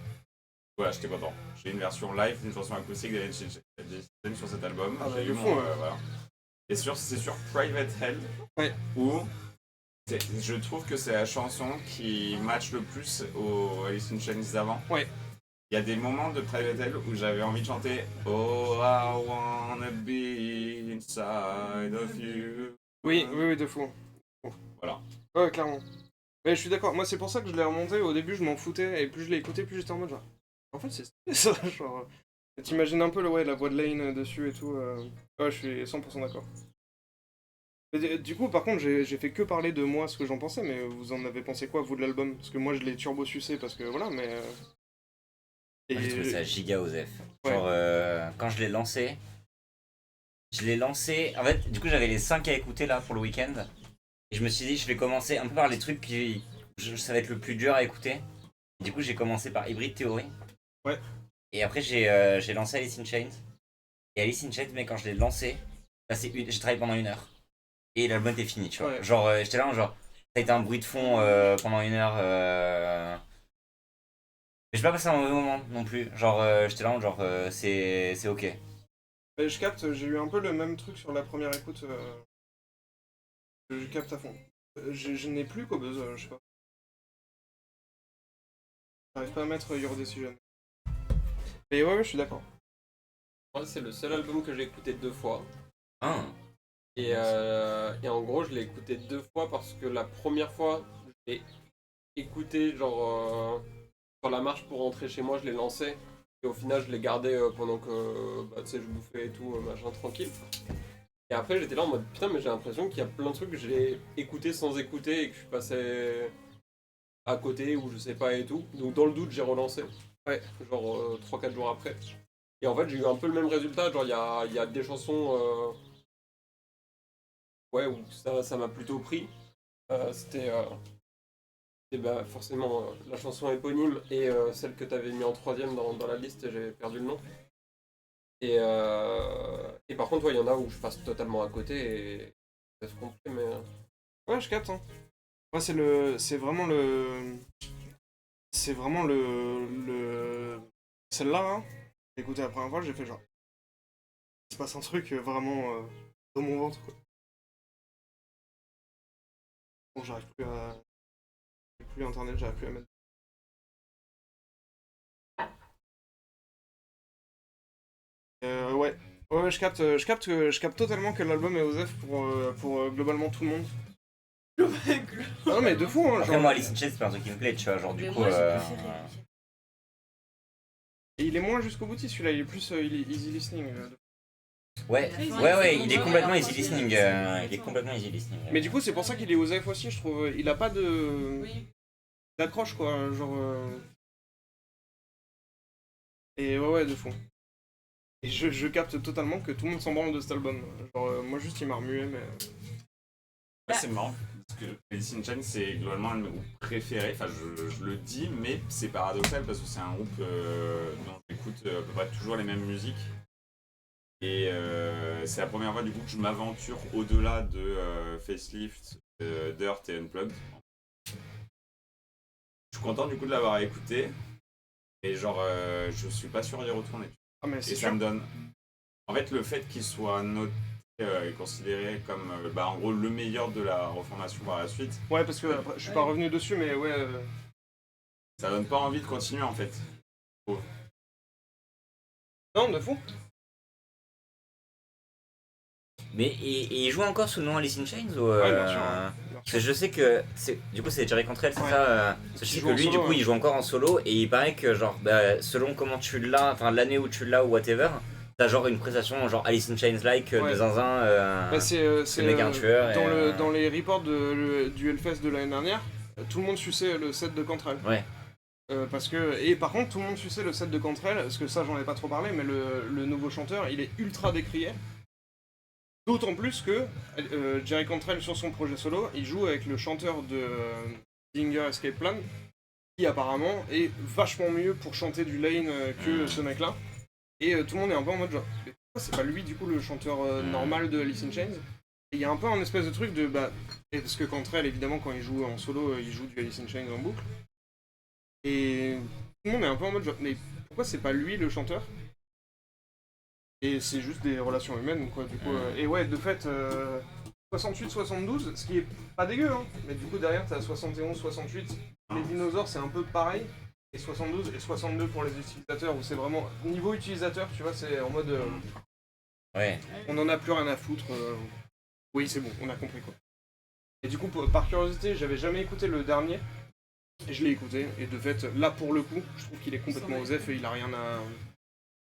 Voilà, j'étais content. J'ai une version live, une chanson acoustique d'Alice in Chains sur cet album. Ah bah, J'ai de eu fou, mon, ouais. voilà. Et c'est sur Private Hell, Ouais. où je trouve que c'est la chanson qui match le plus au Alice in Chains d'avant. Ouais. Il y a des moments de Private Hell où j'avais envie de chanter Oh, I wanna be inside of you. Oui, de fou. Voilà. Ouais, clairement. Mais je suis d'accord, moi c'est pour ça que je l'ai remonté, au début je m'en foutais, et plus je l'ai écouté, plus j'étais en mode genre... En fait c'est ça, genre... T'imagines un peu la voix de Lane dessus et tout, Ouais, je suis 100% d'accord. Du coup, par contre, j'ai fait que parler de moi, ce que j'en pensais, mais vous en avez pensé quoi, vous, de l'album? Parce que moi je l'ai turbo-sucé, parce que voilà, mais... Moi, j'ai trouvé ça giga osef. Ouais. Genre, quand je l'ai lancé, en fait, du coup, j'avais les 5 à écouter là pour le week-end. Et je me suis dit, je vais commencer un peu par les trucs qui. Ça va être le plus dur à écouter. Du coup, j'ai commencé par Hybrid Theory. Ouais. Et après, j'ai lancé Alice in Chains. Et Alice in Chains, mais quand je l'ai lancé, j'ai travaillé pendant 1 heure. Et l'album était fini, tu vois. Ouais. Genre, j'étais là, genre, ça a été un bruit de fond pendant 1 heure. Mais j'ai pas passé un mauvais moment non plus. Genre, j'étais là, genre, c'est ok. Mais je capte, j'ai eu un peu le même truc sur la première écoute. Je capte à fond. Je n'ai plus qu'au buzz, je sais pas. J'arrive pas à mettre Your Decision. Mais ouais, je suis d'accord. Moi, c'est le seul album que j'ai écouté 2 fois. Ah. Et en gros, je l'ai écouté 2 fois parce que la première fois, je l'ai écouté genre sur la marche pour rentrer chez moi, je l'ai lancé. Et au final, je l'ai gardé pendant que tu sais, je bouffais et tout, machin, tranquille. Et après, j'étais là en mode putain, mais j'ai l'impression qu'il y a plein de trucs que j'ai écouté sans écouter et que je suis passé à côté ou je sais pas et tout. Donc, dans le doute, j'ai relancé. Ouais. Genre 3-4 jours après. Et en fait, j'ai eu un peu le même résultat. Genre, il y a des chansons. Ouais, où ça m'a plutôt pris. C'était forcément la chanson éponyme et celle que tu avais mis en 3ème dans la liste, j'avais perdu le nom. Et par contre, il y en a où je passe totalement à côté et ça se comprend, mais. Ouais, je capte, hein. Moi, c'est vraiment le... Celle-là, hein. J'ai écouté la première fois, j'ai fait genre... Il se passe un truc vraiment dans mon ventre, quoi. Bon, j'arrive plus à... J'ai plus internet, j'arrive plus à mettre... Ouais. Ouais, je capte totalement que l'album est osef pour globalement tout le monde. Ah non, mais de fou, hein. Après, Genre... moi, Alice in Chains, c'est pas un truc qui me plaît, tu vois. Genre, du Mais coup. moi, j'ai préféré. Et il est moins jusqu'au boutiste, celui-là, il est plus il est easy listening. Ouais, Très ouais, easy il est listening. complètement Ouais, easy ouais, listening. ouais. Il est complètement easy listening. Mais du coup, c'est pour ça qu'il est osef aussi, je trouve. Il a pas de... Oui. d'accroche, quoi, genre... Et ouais, de fou. Et je capte totalement que tout le monde s'en branle de cet album. Genre, moi juste, il m'a remué, mais... Ouais, c'est marrant, parce que Alice in Chains, c'est globalement un de mes groupes préférés. Enfin, je le dis, mais c'est paradoxal parce que c'est un groupe dont j'écoute à peu près toujours les mêmes musiques. Et c'est la première fois du coup que je m'aventure au-delà de Facelift, Dirt et Unplugged. Je suis content du coup de l'avoir écouté, et genre je suis pas sûr d'y retourner. Ah, mais Et c'est ça sûr. me donne... En fait, le fait qu'il soit noté et considéré comme en gros le meilleur de la reformation par la suite, Ouais, parce que après, je suis pas revenu dessus, mais ouais... ça donne pas envie de continuer en fait. Non, de fou. Mais et il joue encore sous le nom Alice in Chains ou Ouais, bien sûr, ouais. Parce que je sais que du coup c'est Jerry Cantrell, c'est Ouais. ça. Je sais joue que en lui solo, du coup ouais. il joue encore en solo et il paraît que genre selon comment tu l'as, enfin l'année où tu l'as ou whatever, t'as genre une prestation genre Alice in Chains like Ouais. de zinzin. Bah, c'est le mec est un tueur. dans les reports du Hellfest de l'année dernière, tout le monde suçait le set de Cantrell. Ouais. Parce que... Et par contre, tout le monde suçait le set de Cantrell, parce que ça, j'en ai pas trop parlé, mais le nouveau chanteur, il est ultra décrié. D'autant plus que Jerry Cantrell, sur son projet solo, il joue avec le chanteur de Dinger Escape Plan, qui apparemment est vachement mieux pour chanter du Lane que ce mec-là. Et tout le monde est un peu en mode genre, mais pourquoi c'est pas lui du coup le chanteur normal de Alice in Chains? Et il y a un peu un espèce de truc de et parce que Cantrell évidemment quand il joue en solo il joue du Alice in Chains en boucle. Et tout le monde est un peu en mode genre, mais pourquoi c'est pas lui le chanteur? Et c'est juste des relations humaines, quoi, du coup. Et ouais, de fait, 68-72, ce qui est pas dégueu, hein. Mais du coup, derrière, t'as 71-68. Les dinosaures, c'est un peu pareil. Et 72 et 62 pour les utilisateurs, où c'est vraiment niveau utilisateur, tu vois, c'est en mode Ouais. on en a plus rien à foutre. Oui, c'est bon, on a compris quoi. Et du coup, par curiosité, j'avais jamais écouté le dernier, et je l'ai écouté, et de fait, là pour le coup, je trouve qu'il est complètement osef et il a rien à.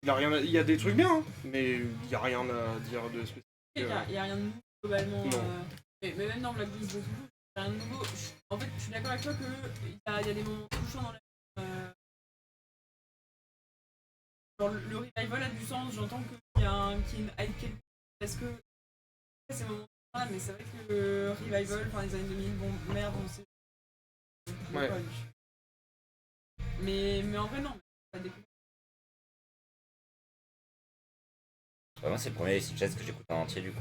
Il y a des trucs bien, hein, mais il y a rien à dire de spécial. Il y a rien de nouveau globalement. Non. Mais même dans Black Beast de Toulouse, il y a rien de nouveau. En fait, je suis d'accord avec toi qu'il y a des moments touchants dans la genre, le revival a du sens, j'entends qu'il y a qu'il y a une hype quelque parce que ces moments-là, mais c'est vrai que le revival, enfin les années 2000, bon merde, on sait. Ouais. Mais en vrai non, pas découvert. Moi, c'est le premier Alice in Chains que j'écoute en entier du coup.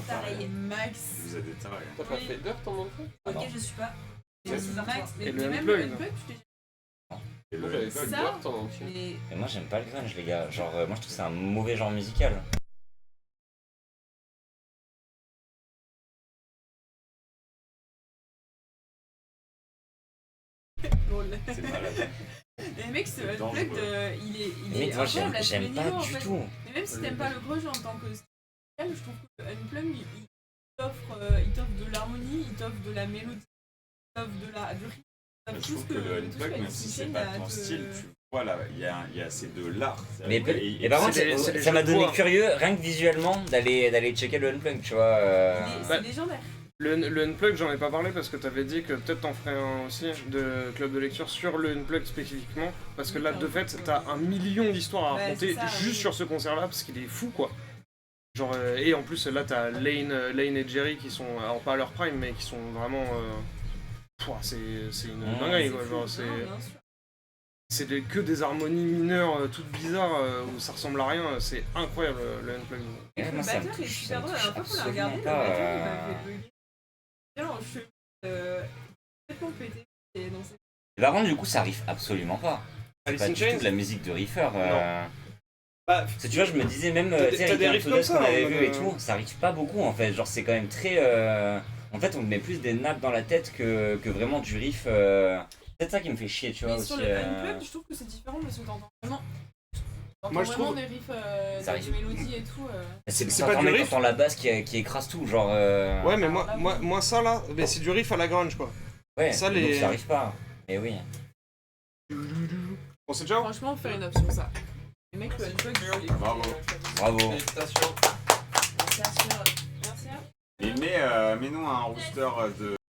Pareil. Max. Vous êtes des tarés. T'as pas fait Dirt en enfant? Ah non. Ok, je suis pas. Mais C'est Max, mais Et le même Unplugged. le Unplugged, tu t'es Et Moi le j'avais fait Ça Dirt en entier. mais Et moi, j'aime pas le grunge, les gars. Genre, moi, je trouve que c'est un mauvais genre musical. drôle. c'est malade. Les mecs, ce C'est Unplugged, dangereux. il est Mais moi, incroyable à tous les j'aime pas niveaux, en du fait. tout. Mais même si t'aimes pas le grunge en tant que style, je trouve que Unplugged, il t'offre de l'harmonie, il t'offre de la mélodie, il t'offre du rythme. il t'offre Je tout trouve ce que le tout ce Unplugged, même Alice si in c'est Chains pas a ton de- style, tu vois là, c'est de l'art. Mais Et par contre, c'est les ça m'a jeux de donné voix. curieux, rien que visuellement, d'aller checker le Unplugged, tu vois. C'est Bah, légendaire. Le Unplugged, j'en ai pas parlé parce que t'avais dit que peut-être t'en ferais un aussi de club de lecture sur le Unplugged spécifiquement. Parce que là, de fait, t'as un million d'histoires à Ouais, raconter c'est ça, juste oui. sur ce concert-là parce qu'il est fou quoi. Genre, et en plus, là, t'as Lane et Jerry qui sont, alors pas à leur prime, mais qui sont vraiment. C'est une dinguerie quoi. Genre, c'est. Non, bien sûr. C'est que des harmonies mineures toutes bizarres où ça ressemble à rien, c'est incroyable le Unplugged. Ouais, Le moi, ça me batteur est touche, super ça me drôle. La touche dernière fois qu'on l'a absolument regardé, le pas. batteur il m'a fait bugger. Alors, je suis complètement pété. Et dans cette- Par contre, du coup, ça arrive absolument pas. C'est Alice pas in du Chains tout de la musique de Reefer. Bah, Parce que tu vois, je me disais même, T'as tu sais, des avec riffs un comme qu'on ça, avait en vu mode, et tout, ça arrive pas beaucoup en fait. Genre, c'est quand même très. En fait, on te met plus des nappes dans la tête que vraiment du riff. C'est peut-être ça qui me fait chier, tu vois. Mais sur aussi, le Unplugged, je trouve que c'est différent parce que t'entends vraiment. Moi, je vraiment trouve- des riffs, Ça des arrive. mélodies et tout. c'est pas du riff. T'entends la basse qui écrase tout, genre. Ouais, mais Alors là, moi ça là, mais c'est du riff à la grunge quoi. Ouais, ça, donc les- ça arrive pas. Et oui. Bon, c'est déjà. Franchement, faire une option ça. Les mecs, le Unplugged, je l'écoute. Bravo. Bravo. Félicitations. Merci. Merci. Et mets-nous un rooster de